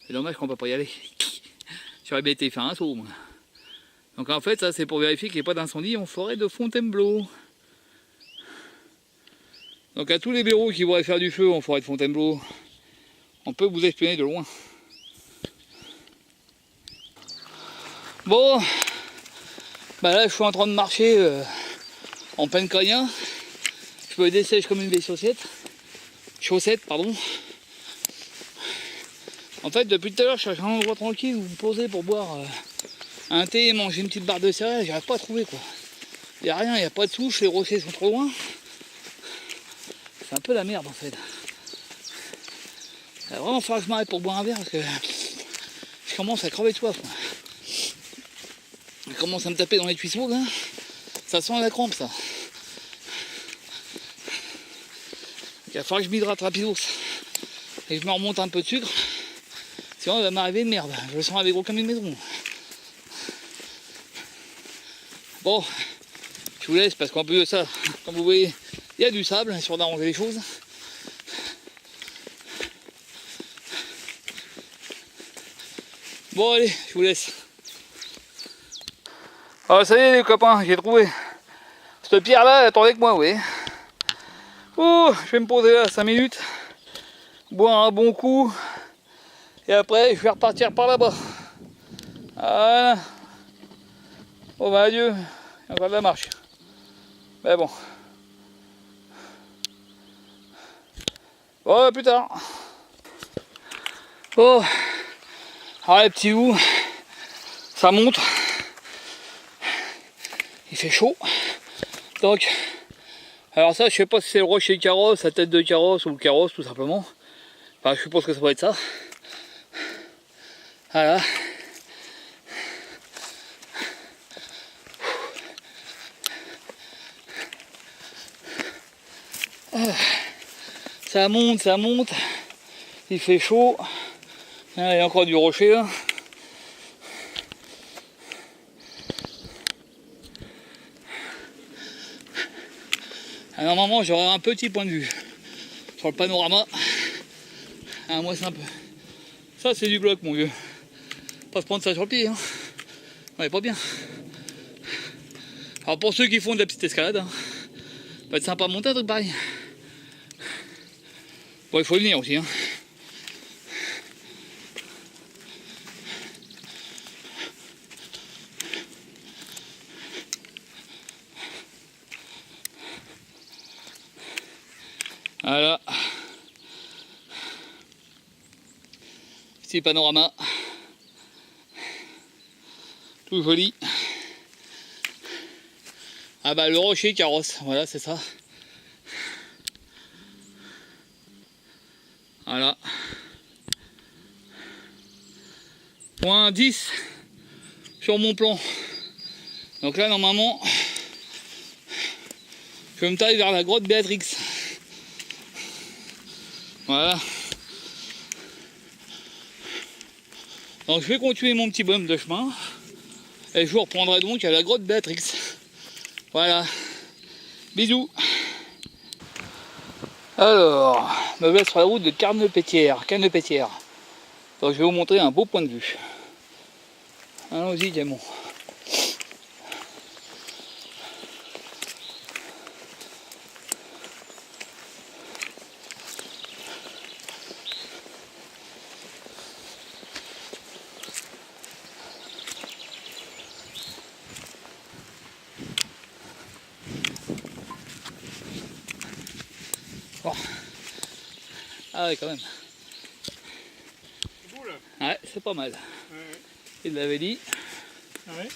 C'est dommage qu'on ne peut pas y aller. J'aurais bien été faire un saut moi. Donc en fait ça c'est pour vérifier qu'il n'y ait pas d'incendie en forêt de Fontainebleau. Donc à tous les blaireaux qui voudraient faire du feu en forêt de Fontainebleau, on peut vous espionner de loin. Bon, bah là je suis en train de marcher en pleine cagnin. Je me dessèche comme une vieille chaussette, pardon. En fait depuis tout à l'heure je cherche un endroit tranquille où me poser pour boire un thé et manger une petite barre de céréales, j'arrive pas à trouver quoi. Il n'y a rien, il n'y a pas de souche, les rochers sont trop loin. C'est un peu la merde en fait. Il va vraiment falloir que je m'arrête pour boire un verre parce que je commence à crever de soif. Je commence à me taper dans les cuisseaux là. Ça sent la crampe ça. Il va falloir que je m'hydrate rapidos. Et que je me remonte un peu de sucre. Sinon il va m'arriver une merde. Je le sens avec gros comme une maison. Bon, je vous laisse parce qu'en plus de ça, comme vous voyez, il y a du sable, si on a arrangé les choses. Bon allez, je vous laisse. Ah ça y est les copains, j'ai trouvé. Cette pierre là, attendez avec moi, oui. Oh, je vais me poser là 5 minutes, boire un bon coup, et après je vais repartir par là-bas. Voilà. Bon bah adieu, il y a encore de la marche. Mais bon. Bon, à plus tard. Bon, alors les petits loups, ça monte. Il fait chaud. Donc, alors ça, je sais pas si c'est le rocher carrosse, la tête de carrosse ou le carrosse tout simplement. Enfin, je suppose que ça doit être ça. Voilà. Ça monte. Il fait chaud. Il y a encore du rocher là. Alors, normalement, j'aurai un petit point de vue sur le panorama. Ah, moi, c'est un peu. Ça, c'est du bloc, mon vieux. Pas se prendre ça sur le pied. Hein. On est pas bien. Alors, pour ceux qui font de la petite escalade, hein, ça va être sympa de monter un truc pareil. Bon, il faut venir aussi. Hein. Voilà. Petit panorama. Tout joli. Ah bah le rocher carrosse, voilà c'est ça. Voilà. Point 10 sur mon plan. Donc là normalement, je me taille vers la grotte Béatrix. Voilà. Donc je vais continuer mon petit bonhomme de chemin. Et je vous reprendrai donc à la grotte Béatrix. Voilà. Bisous. Alors, me vais sur la route de Canepétière. Donc je vais vous montrer un beau point de vue. Allons-y, diamant. Bon. Ah ouais, quand même. C'est beau là. Ouais, c'est pas mal. Ouais. Il l'avait dit. Ah ouais.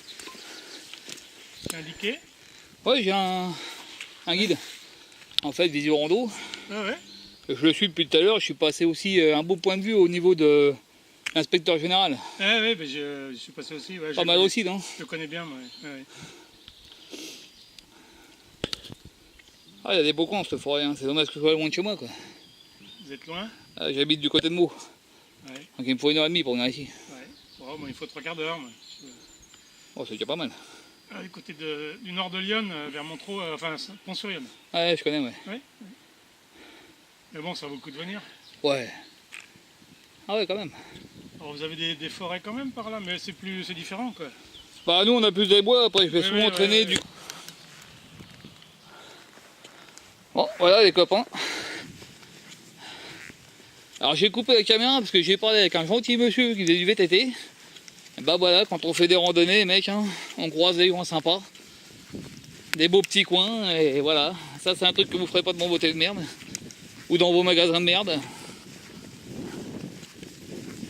C'est indiqué. Ouais, j'ai un guide. En fait, visio rando. Ah ouais. Je le suis depuis tout à l'heure. Je suis passé aussi un beau point de vue au niveau de l'inspecteur général. Ah ouais, ben je suis passé aussi. Ouais, Pas mal aussi, non? Je le connais bien, moi. Ouais. Ah, il y a des beaux coins, cette forêt. Hein. C'est dommage que ce soit loin de chez moi, quoi. Vous êtes loin? Ah, j'habite du côté de Meaux. Ouais. Donc il me faut 1h30 pour venir ici. Ouais. Bon, moi, il faut 3/4 d'heure. Oh, c'est déjà pas mal. Ah, du côté du nord de Lyon, vers Montreux, enfin Pont-sur-Yonne. Ouais, je connais, ouais. Ouais. Mais bon, ça vaut le coup de venir. Ouais. Ah ouais, quand même. Alors, vous avez des forêts quand même par là, mais c'est différent, quoi. Bah nous, on a plus des bois. Après, je vais souvent traîner du... Bon, voilà les copains. Alors j'ai coupé la caméra parce que j'ai parlé avec un gentil monsieur qui faisait du VTT. Et bah voilà, quand on fait des randonnées, mec, hein, on croise des coins sympas. Des beaux petits coins, et voilà. Ça c'est un truc que vous ferez pas de mon beauté de merde. Ou dans vos magasins de merde.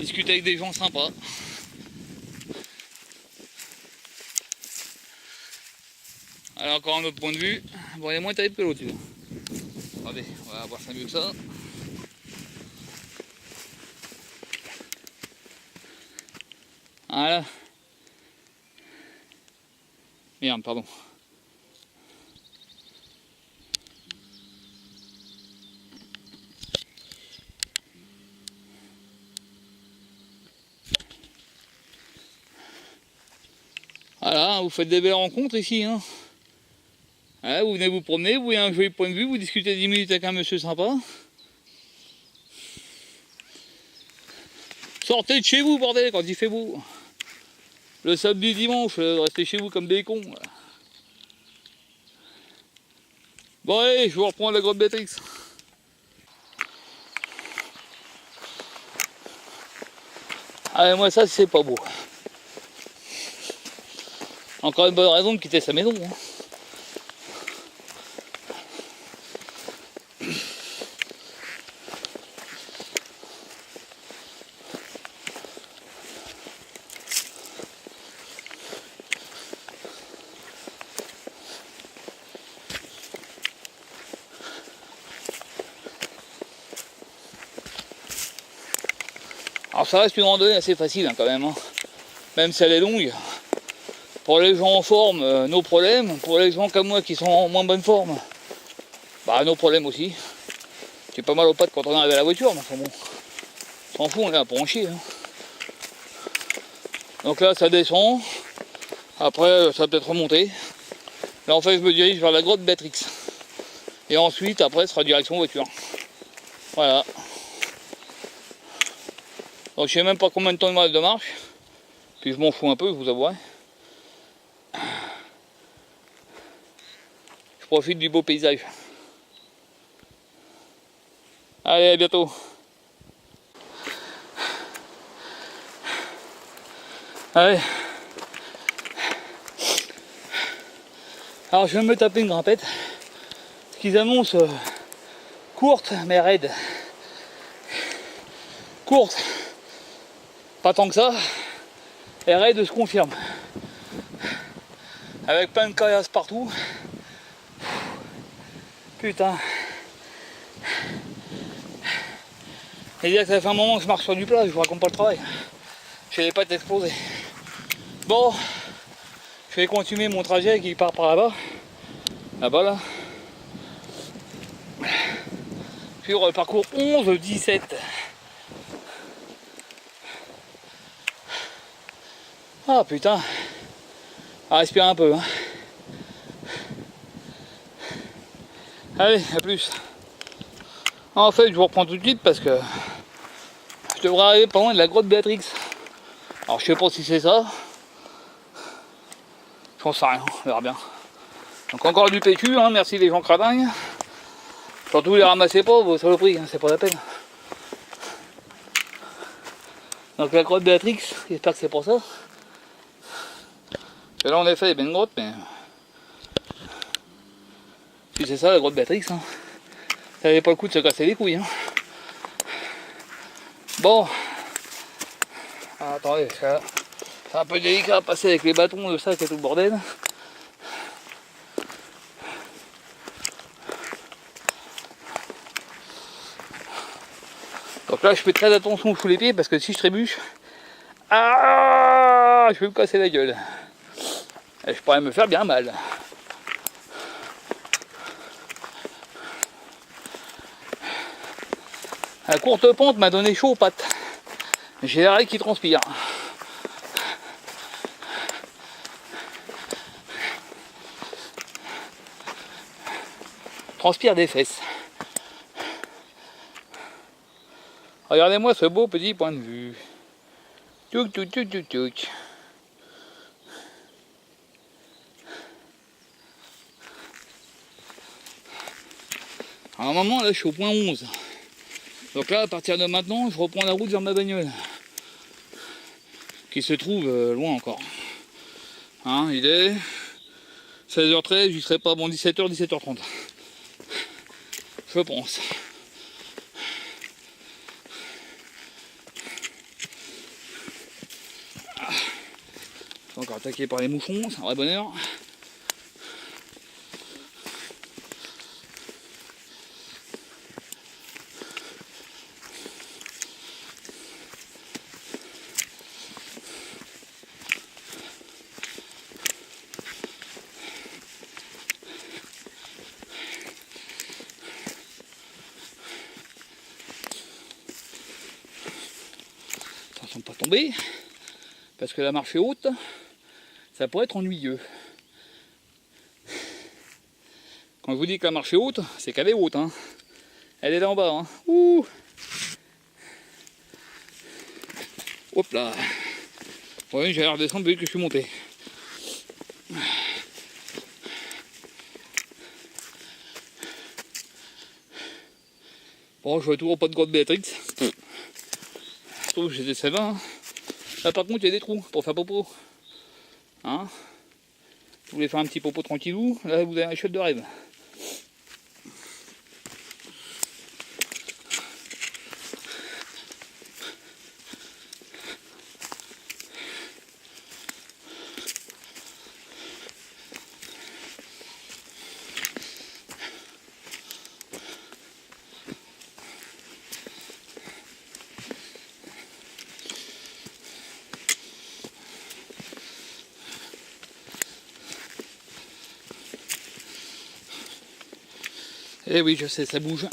Discuter avec des gens sympas. Alors encore un autre point de vue. Bon, il est moins terrible que l'autre. Attendez, on va voir ça mieux que ça. Voilà. Merde, pardon. Voilà, vous faites des belles rencontres ici. Hein. Voilà, vous venez vous promener, vous voyez un joli point de vue, vous discutez 10 minutes avec un monsieur sympa. Sortez de chez vous, bordel, quand il fait beau. Le samedi, dimanche, restez chez vous comme des cons. Bon allez, je vous reprends la grotte Béatrix. Ah moi ça c'est pas beau. Encore une bonne raison de quitter sa maison. Hein. Alors ça reste une randonnée assez facile hein, quand même, hein. Même si elle est longue. Pour les gens en forme, nos problèmes. Pour les gens comme moi qui sont en moins bonne forme, bah nos problèmes aussi. J'ai pas mal aux pattes quand on arrive à la voiture, mais enfin bon, on s'en fout, on est là pour en chier. Hein. Donc là ça descend, après ça va peut-être remonter. Là en fait je me dirige vers la grotte Béatrix. Et ensuite après ce sera direction voiture. Voilà. Donc je sais même pas combien de temps il me reste de marche. Puis je m'en fous un peu, je vous avouerai. Je profite du beau paysage. Allez, à bientôt. Allez. Alors je vais me taper une grimpette. Ce qu'ils annoncent courte mais raide. Courte. Pas tant que ça. Et raide se confirme. Avec plein de caillasses partout. Putain. Et dire que ça fait un moment que je marche sur du plat, je vous raconte pas le travail. J'ai les pattes explosées. Bon, je vais continuer mon trajet qui part par là-bas. Là-bas là. Sur le parcours 11-17. Ah putain. À respirer un peu. Hein. Allez, à plus. En fait, je vous reprends tout de suite parce que je devrais arriver pas loin de la grotte Béatrix. Alors, je sais pas si c'est ça. J'en sais rien, on verra bien. Donc, encore du PQ, hein, merci les gens cradingues. Surtout, les ramassez pas, vos saloperies, hein, c'est pas la peine. Donc, la grotte Béatrix, j'espère que c'est pour ça. Et là, en effet, il y a bien une grotte, mais. Si c'est ça, la grotte Béatrix, hein. Ça n'avait pas le coup de se casser les couilles. Hein. Bon. Ah, attendez, c'est un peu délicat à passer avec les bâtons, le sac et tout le bordel. Donc là, je fais très attention sous les pieds parce que si je trébuche, ah, je vais me casser la gueule. Et je pourrais me faire bien mal. La courte pente m'a donné chaud aux pattes. J'ai l'arrêt qui transpire. Transpire des fesses. Regardez-moi ce beau petit point de vue. Tchouk, tchouk, tchouk, tchouk, tchouk. À un moment, là, je suis au point 11. Donc là, à partir de maintenant, je reprends la route vers ma bagnole. Qui se trouve loin encore. Hein, il est 16h13, j'y serai pas bon 17h, 17h30. Je pense. Ah. Je suis encore attaqué par les mouchons, c'est un vrai bonheur. Attention de pas tomber, parce que la marche est haute, ça pourrait être ennuyeux. Quand je vous dis que la marche est haute, c'est qu'elle est haute. Hein. Elle est là en bas. Hein. Ouh. Hop là. Ouais, j'ai l'air de redescendre vu que je suis monté. Bon, je vois toujours pas de grotte Béatrix. Je trouve que c'était celle-là. Hein. Là par contre il y a des trous pour faire popo. Hein, vous voulez faire un petit popo tranquillou, là vous avez un chiotte de rêve. Eh oui, je sais, ça bouge.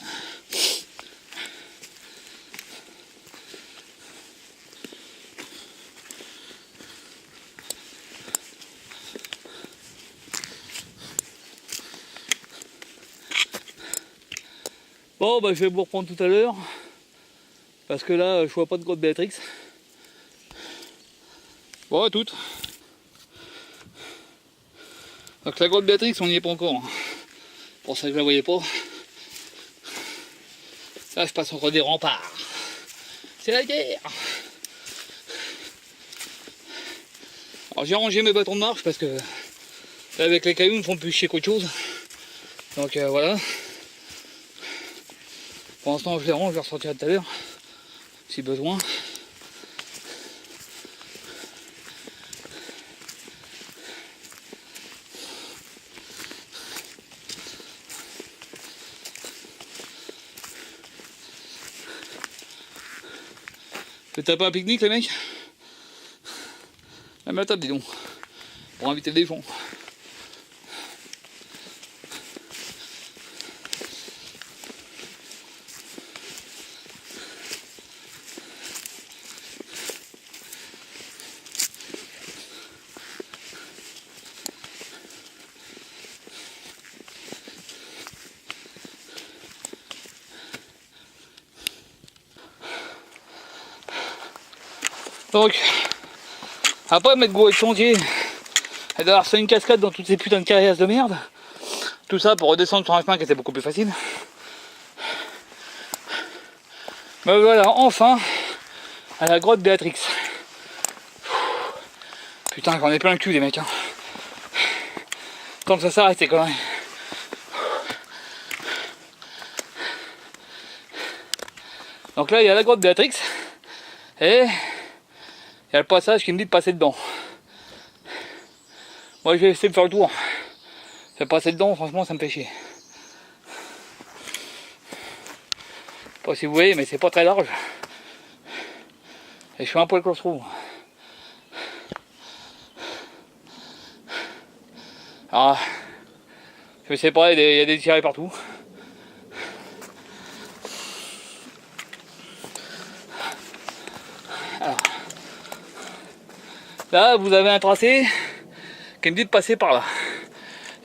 Bon, bah, je vais vous reprendre tout à l'heure. Parce que là, je vois pas de grotte Béatrix. Bon, à toutes. Donc la grotte Béatrix, on n'y est pas encore. Pour ça que je la voyais pas. Là, je passe encore des remparts. C'est la guerre. Alors j'ai rangé mes bâtons de marche parce que là, avec les cailloux, ils me font plus chier qu'autre chose. Donc voilà. Pour l'instant, je les range, je vais ressortir tout à l'heure. Si besoin. T'as pas un pique-nique les mecs? Même la table dis donc. Pour inviter des gens. Donc, après m'être gouré de chantier et d'avoir fait une cascade dans toutes ces putains de carrières de merde, tout ça pour redescendre sur un chemin qui était beaucoup plus facile. Mais voilà, enfin, à la grotte Béatrix. Putain, j'en ai plein le cul les mecs. Hein. Tant que ça s'arrête c'est quand même. Donc là, il y a la grotte Béatrix et il y a le passage qui me dit de passer dedans. Moi je vais essayer de faire le tour. Faire passer dedans, franchement ça me fait chier. Je sais pas si vous voyez, mais c'est pas très large. Et je suis un poil claustro. Alors, je sais pas, il y a des tirés partout. Alors, là vous avez un tracé qui me dit de passer par là.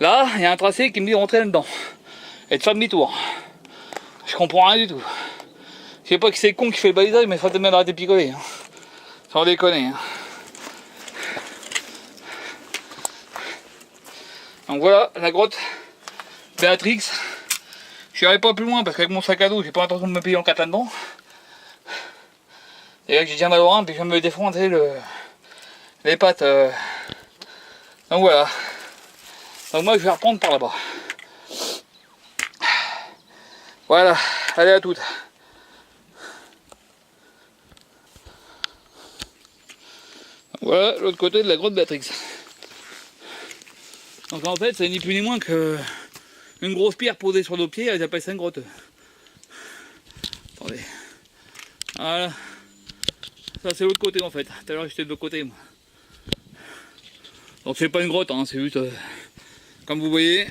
Là, il y a un tracé qui me dit de rentrer là-dedans et de faire demi-tour. Je comprends rien du tout. Je sais pas qui c'est con qui fait le balisage, mais ça te met d'arrêter de picoler. Hein. Sans déconner. Hein. Donc voilà, la grotte Béatrix. Je n'irai pas plus loin parce qu'avec mon sac à dos, j'ai pas l'intention de me payer en 4 là-dedans. Et là, j'ai déjà mal au rein, puis je viens de me défoncer les pattes. Donc voilà. Donc moi, je vais reprendre par là-bas. Voilà, allez à toutes. Voilà l'autre côté de la grotte Béatrix. Donc en fait, c'est ni plus ni moins que une grosse pierre posée sur nos pieds, ils appellent ça une grotte. Attendez. Voilà. Ça c'est l'autre côté en fait. Tout à l'heure j'étais de l'autre côté moi. Donc c'est pas une grotte, hein, c'est juste comme vous voyez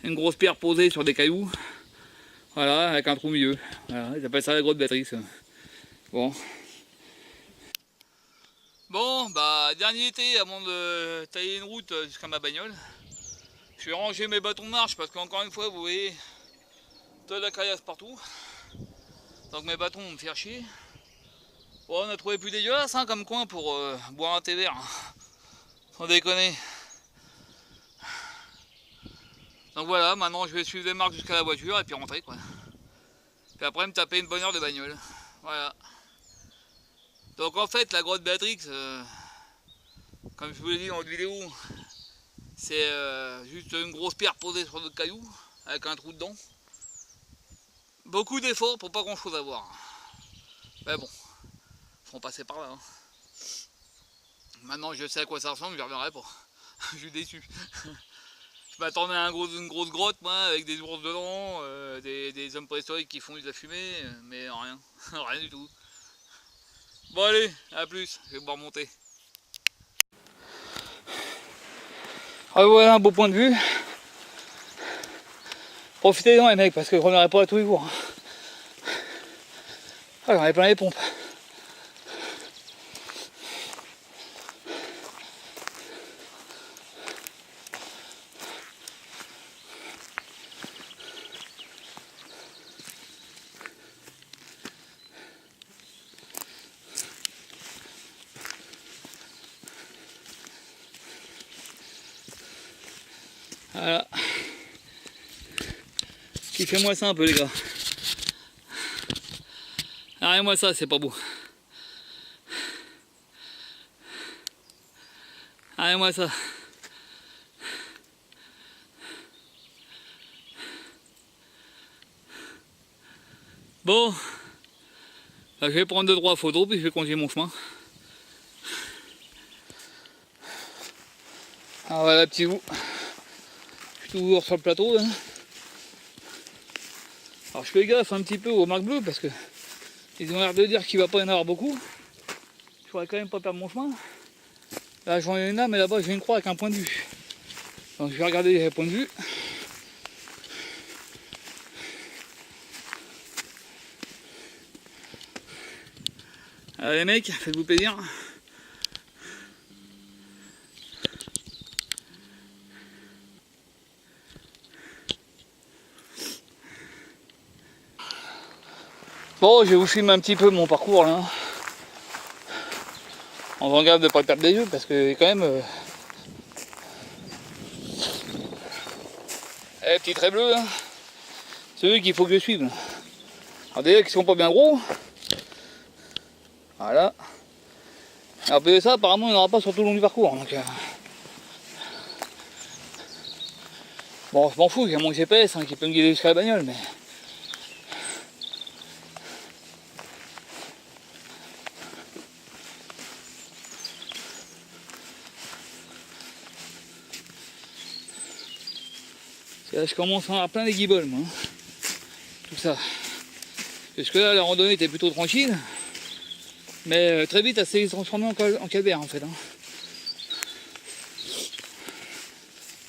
une grosse pierre posée sur des cailloux. Voilà, avec un trou au milieu. Voilà, ils appellent ça la grotte Béatrix. Bon. Bon, bah dernier été avant de tailler une route jusqu'à ma bagnole. Je vais ranger mes bâtons de marche parce qu'encore une fois, vous voyez, de la caillasse partout. Donc mes bâtons vont me faire chier. Bon, on a trouvé plus dégueulasse hein, comme coin pour boire un thé vert. Sans déconner. Donc voilà, maintenant je vais suivre les marques jusqu'à la voiture et puis rentrer quoi. Puis après me taper une bonne heure de bagnole. Voilà. Donc en fait la grotte Béatrix, comme je vous l'ai dit dans votre vidéo, c'est juste une grosse pierre posée sur notre caillou, avec un trou dedans. Beaucoup d'efforts pour pas grand chose à voir. Mais bon, faut passer par là. Hein. Maintenant je sais à quoi ça ressemble, je reviendrai pas. Je suis déçu. Je m'attendais à une grosse grotte, moi, avec des ours dedans, des hommes préhistoriques qui font de la fumée, mais rien, rien du tout. Bon allez, à plus, je vais pouvoir monter. Ah voilà un beau point de vue. Profitez-en les mecs, parce que je ne reviendrai pas à tous les jours. Ah, j'en ai plein les pompes. Voilà. Kiffez-moi ça un peu les gars. Arrêtez-moi ça, c'est pas beau. Arrêtez-moi ça. Bon. Là, je vais prendre 2-3 photos puis je vais continuer mon chemin. Alors voilà petit bout. Je suis toujours sur le plateau là. Alors je fais gaffe un petit peu aux marques bleues parce que ils ont l'air de dire qu'il va pas y en avoir beaucoup. Je pourrais quand même pas perdre mon chemin. Là j'en ai une là mais là-bas j'ai une croix avec un point de vue. Donc je vais regarder les points de vue. Allez les mecs, faites-vous plaisir. Bon, je vais vous filmer un petit peu mon parcours là. En faisant gaffe de ne pas perdre des yeux parce que quand même... les petits traits bleus, hein, c'est eux qu'il faut que je suive. Alors déjà qu'ils sont pas bien gros. Voilà. Alors puis ça apparemment il n'y en aura pas sur tout le long du parcours. Donc, bon je m'en fous, j'ai mon GPS hein, qui peut me guider jusqu'à la bagnole mais. Là, je commence à en avoir plein les guibolles moi. Tout ça. Parce que là la randonnée était plutôt tranquille. Mais très vite elle s'est transformée en calvaire en fait. Hein.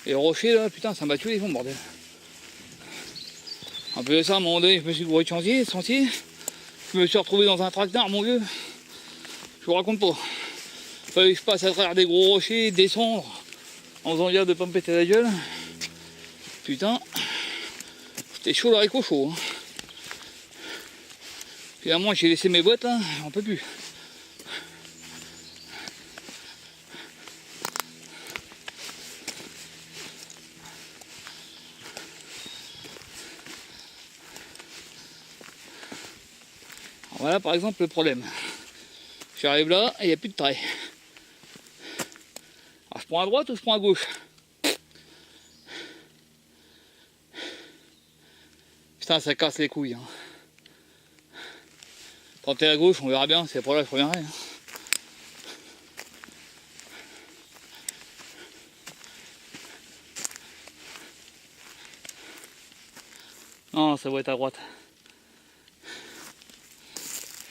Et le rocher là, putain ça m'a tué les fonds bordel. Un peu de ça à un moment donné je me suis gouré de sentier. Je me suis retrouvé dans un tracteur mon vieux. Je vous raconte pas. Fallait que je passe à travers des gros rochers, descendre en faisant gaffe de pas me péter la gueule. Putain, c'était chaud l'haricot chaud. Hein. Finalement j'ai laissé mes bottes là, j'en peux plus. Alors voilà par exemple le problème. J'arrive là et il n'y a plus de trait. Alors je prends à droite ou je prends à gauche? Putain ça casse les couilles. Hein. Quand t'es à gauche on verra bien, c'est pour là que je reviendrai. Hein. Non ça va être à droite.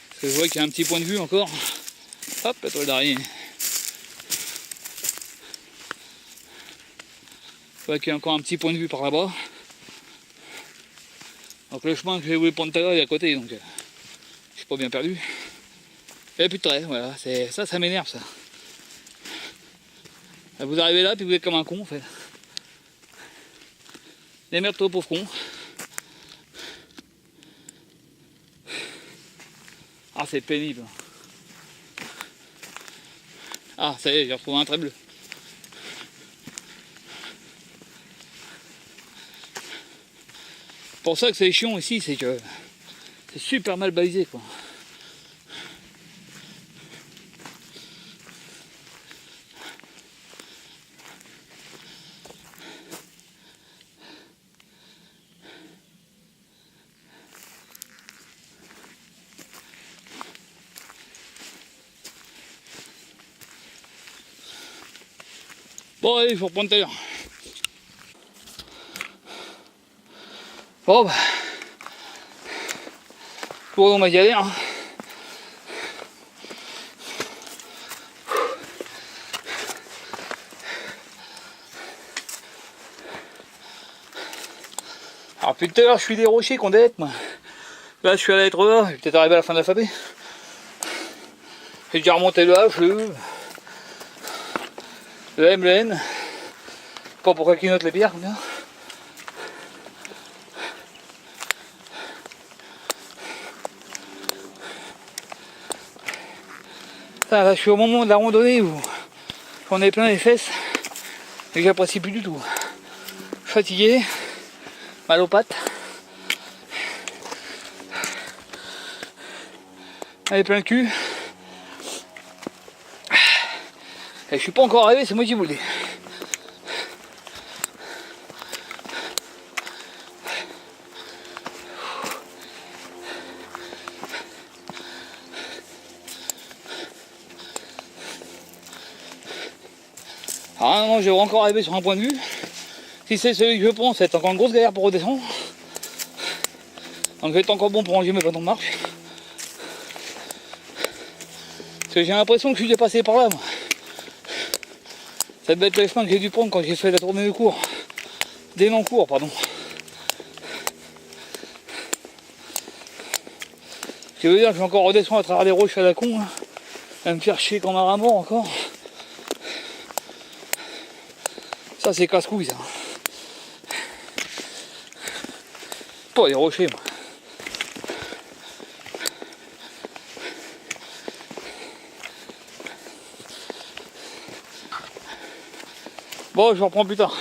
Parce que je vois qu'il y a un petit point de vue encore. Hop, la toile d'araignée. Je vois qu'il y a encore un petit point de vue par là-bas. Donc le chemin que j'ai voulu prendre tout à l'heure est à côté, donc je suis pas bien perdu. Il n'y a plus de trait, voilà, ça m'énerve ça. Vous arrivez là puis vous êtes comme un con en fait. Démerde-toi pauvre con. Ah c'est pénible. Ah, ça y est, j'ai retrouvé un trait bleu. Pour ça que c'est chiant ici, c'est que c'est super mal balisé, quoi. Bon allez, il faut reprendre tout à l'heure. Bon bah, pour dans ma galère. Hein. Alors depuis tout à l'heure, je suis des rochers qu'on dette moi. Là, je suis à la lettre A, je vais peut-être arriver à la fin de l'alphabet. J'ai déjà remonté le H, le M, le N. Pas pourquoi qu'ils notent les pierres comme ça. Là, je suis au moment de la randonnée où j'en ai plein les fesses et que j'apprécie plus du tout. Fatigué, mal aux pattes. Allez, plein le cul. Et je suis pas encore arrivé, c'est moi qui vous le dis. Ah non, j'ai encore arrivé sur un point de vue. Si c'est celui que je prends, c'est encore une grosse galère pour redescendre. Donc je vais être encore bon pour ranger mes bâtons de marche. Parce que j'ai l'impression que je suis dépassé par là, moi. Ça devait être le chemin que j'ai dû prendre quand j'ai fait la tournée de cours. Des non-cours, pardon. Ce qui veut dire que je vais encore redescendre à travers les roches à la con. Hein. À me faire chier comme un rat mort encore. Ça c'est casse-couille ça. Pas les rochers moi. Bon, je reprends plus tard.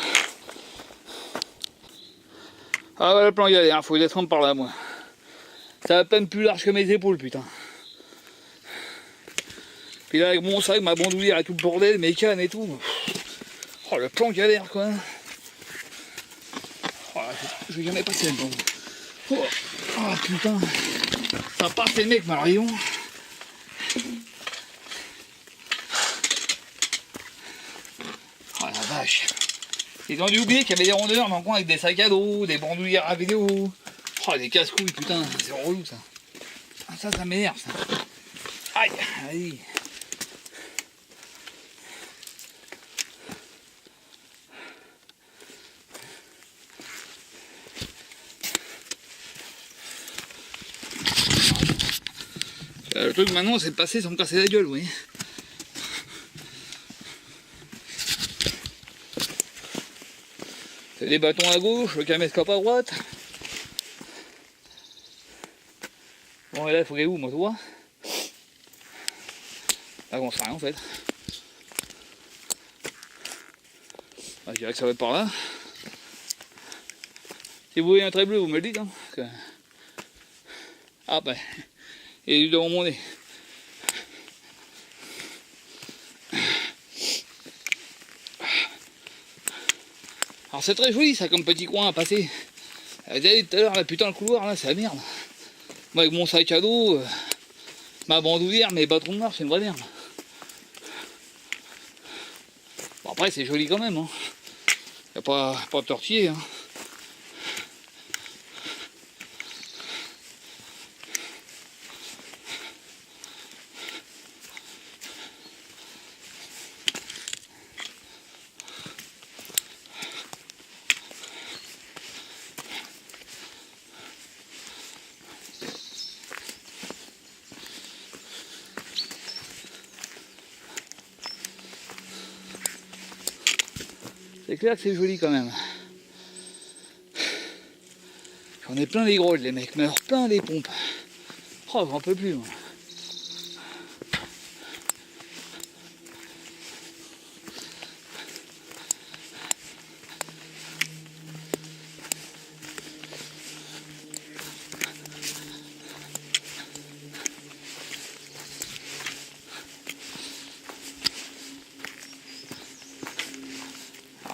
Ah ouais, le plan galère, faut descendre par là moi. Ça à peine plus large que mes épaules putain. Puis là avec mon sac, ma bandoulière et tout le bordel, mes cannes et tout. Oh le plan galère quoi. Oh, je vais jamais passer là-dedans. Oh putain. Ça passe les mecs Marion. Oh la vache. Ils ont dû oublier qu'il y avait des rondeurs dans le coin avec des sacs à dos, des bandoulières à vidéo. Oh des casse-couilles putain, c'est relou ça. Ah, ça m'énerve ça. Aïe, aïe. Le truc maintenant c'est de passer sans me casser la gueule, oui. C'est des bâtons à gauche, le caméscope à droite. Bon et là il faut qu'il y ait où moi tu vois. Là on sait rien en fait. Je dirais que ça va être par là. Si vous voyez un trait bleu vous me le dites hein. Parce que... Ah ben, il est devant mon nez. Alors c'est très joli ça comme petit coin à passer. Vous avez dit tout à l'heure, là, putain le couloir là, c'est la merde. Moi avec mon sac à dos, ma bandoulière, mes bâtons de marche, c'est une vraie merde. Bon après c'est joli quand même, hein. Y a pas de tortiller. Hein. C'est clair que c'est joli quand même. J'en ai plein les grolles les mecs, mais alors plein les pompes. Oh j'en peux plus moi.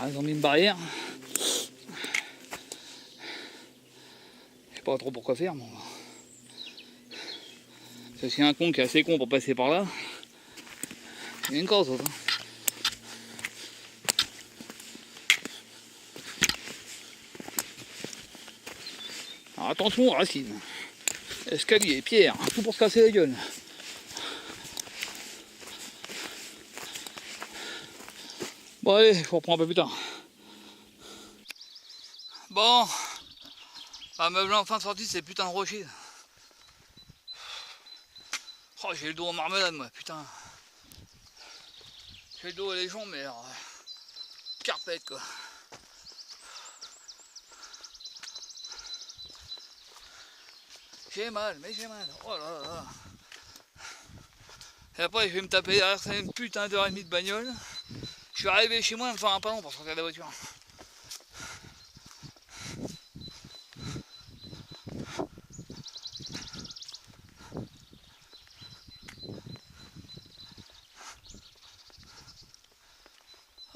ils ont mis une barrière. Je sais pas trop pourquoi faire, bon. C'est aussi un con qui est assez con pour passer par là. Il y a une cause, hein. Alors attention aux racines. Escalier, pierre, tout pour se casser la gueule. Bon allez, je vous reprends un peu plus tard. Bon, bah, me voilà enfin sorti de ces putains de rochers. Oh, j'ai le dos en marmelade moi, putain. J'ai le dos et les jambes, mais alors, carpette quoi. J'ai mal, mais j'ai mal. Oh là là. Et après, je vais me taper derrière ça une putain d'heure et demie de bagnole. Je suis arrivé chez moi, il me faire un ballon pour sortir de la voiture.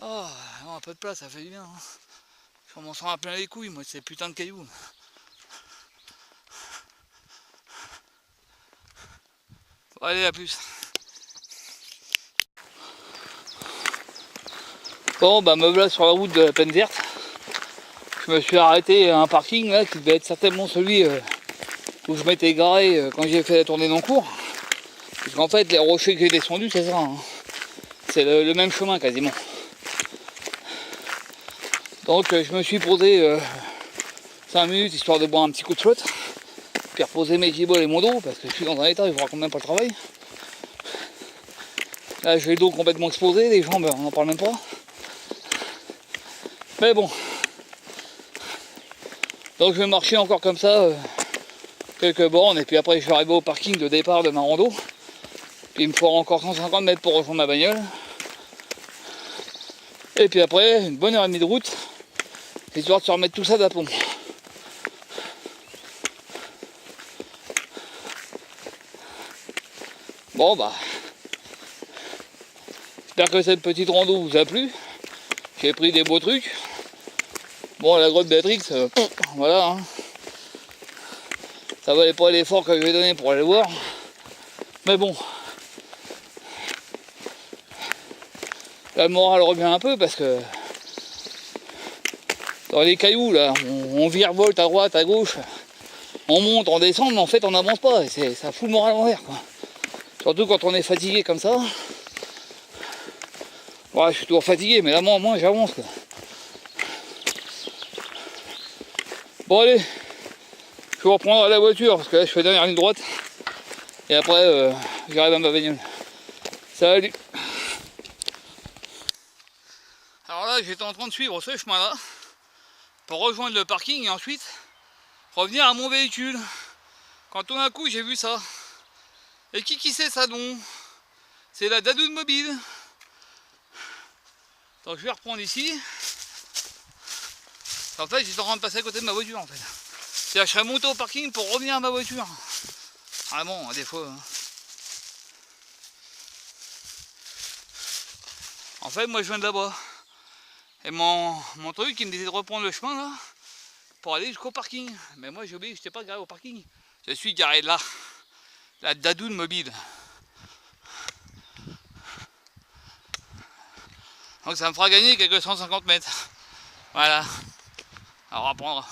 Oh, un peu de place, ça fait du bien. Hein. Je commence à plein les couilles, moi, de ces putains de cailloux. Bon, allez, à plus. Bon, bah, me voilà sur la route de la Plaine Verte. Je me suis arrêté à un parking là qui devait être certainement celui où je m'étais garé quand j'ai fait la tournée d'Encourt. Parce qu'en fait, les rochers que j'ai descendus, c'est ça. Hein. C'est le même chemin quasiment. Donc, je me suis posé 5 minutes histoire de boire un petit coup de flotte. Puis reposer mes giboles et mon dos parce que je suis dans un état, je vous raconte même pas le travail. Là, j'ai le dos complètement explosé, les jambes, on n'en parle même pas. Mais bon. Donc, je vais marcher encore comme ça. Quelques bornes et puis après je vais arriver au parking de départ de ma rando. Puis il me faudra encore 150 mètres pour rejoindre ma bagnole. Et puis après une bonne heure et demie de route, histoire de se remettre tout ça d'aplomb. Bon bah, j'espère que cette petite rando vous a plu. J'ai pris des beaux trucs. Bon, la grotte Béatrix, voilà. Hein. Ça valait pas l'effort que je vais donner pour aller voir. Mais bon. La morale revient un peu parce que dans les cailloux là, on virevolte à droite, à gauche, on monte, on descend, mais en fait on n'avance pas et ça fout le moral en l'air quoi. Surtout quand on est fatigué comme ça. Ouais, je suis toujours fatigué, mais là moi j'avance quoi. Bon allez, je vais reprendre la voiture parce que là je fais dernière ligne droite et après j'arrive à ma bagnole. Salut. Alors là j'étais en train de suivre ce chemin là pour rejoindre le parking et ensuite revenir à mon véhicule. Quand tout d'un coup j'ai vu ça. Et qui c'est ça donc? C'est la Dadoune mobile. Donc je vais reprendre ici. En fait j'étais en train de passer à côté de ma voiture en fait. C'est-à-dire je serais monté au parking pour revenir à ma voiture. Ah bon, des fois. Hein. En fait moi je viens de là-bas. Et mon truc il me disait de reprendre le chemin là pour aller jusqu'au parking. Mais moi j'ai oublié que je n'étais pas garé au parking. Je suis garé là. La Dadoune mobile. Donc ça me fera gagner quelques 150 mètres. Voilà. Alors à reprendre.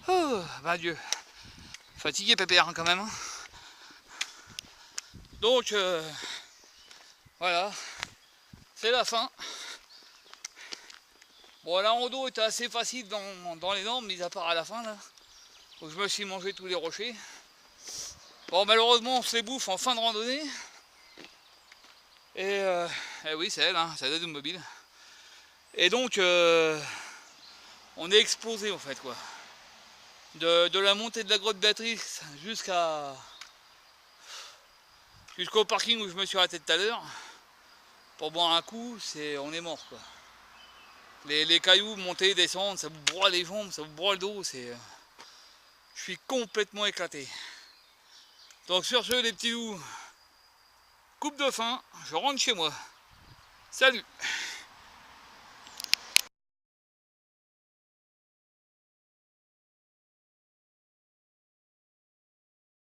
Oh, ben Dieu. Fatigué pépère hein, quand même. Hein. Donc voilà. C'est la fin. Bon la rando était assez facile dans les normes, mis à part à la fin là. Où je me suis mangé tous les rochers. Bon malheureusement on se les bouffe en fin de randonnée. Et oui c'est elle, hein, c'est la Dadoune mobile. Et donc on est exposé en fait quoi. De la montée de la grotte Béatrix jusqu'au parking où je me suis arrêté tout à l'heure. Pour boire un coup, on est mort quoi. Les cailloux monter, descendre, ça vous broie les jambes, ça vous broie le dos, je suis complètement éclaté. Donc sur ce les petits loups, coupe de faim, je rentre chez moi. Salut!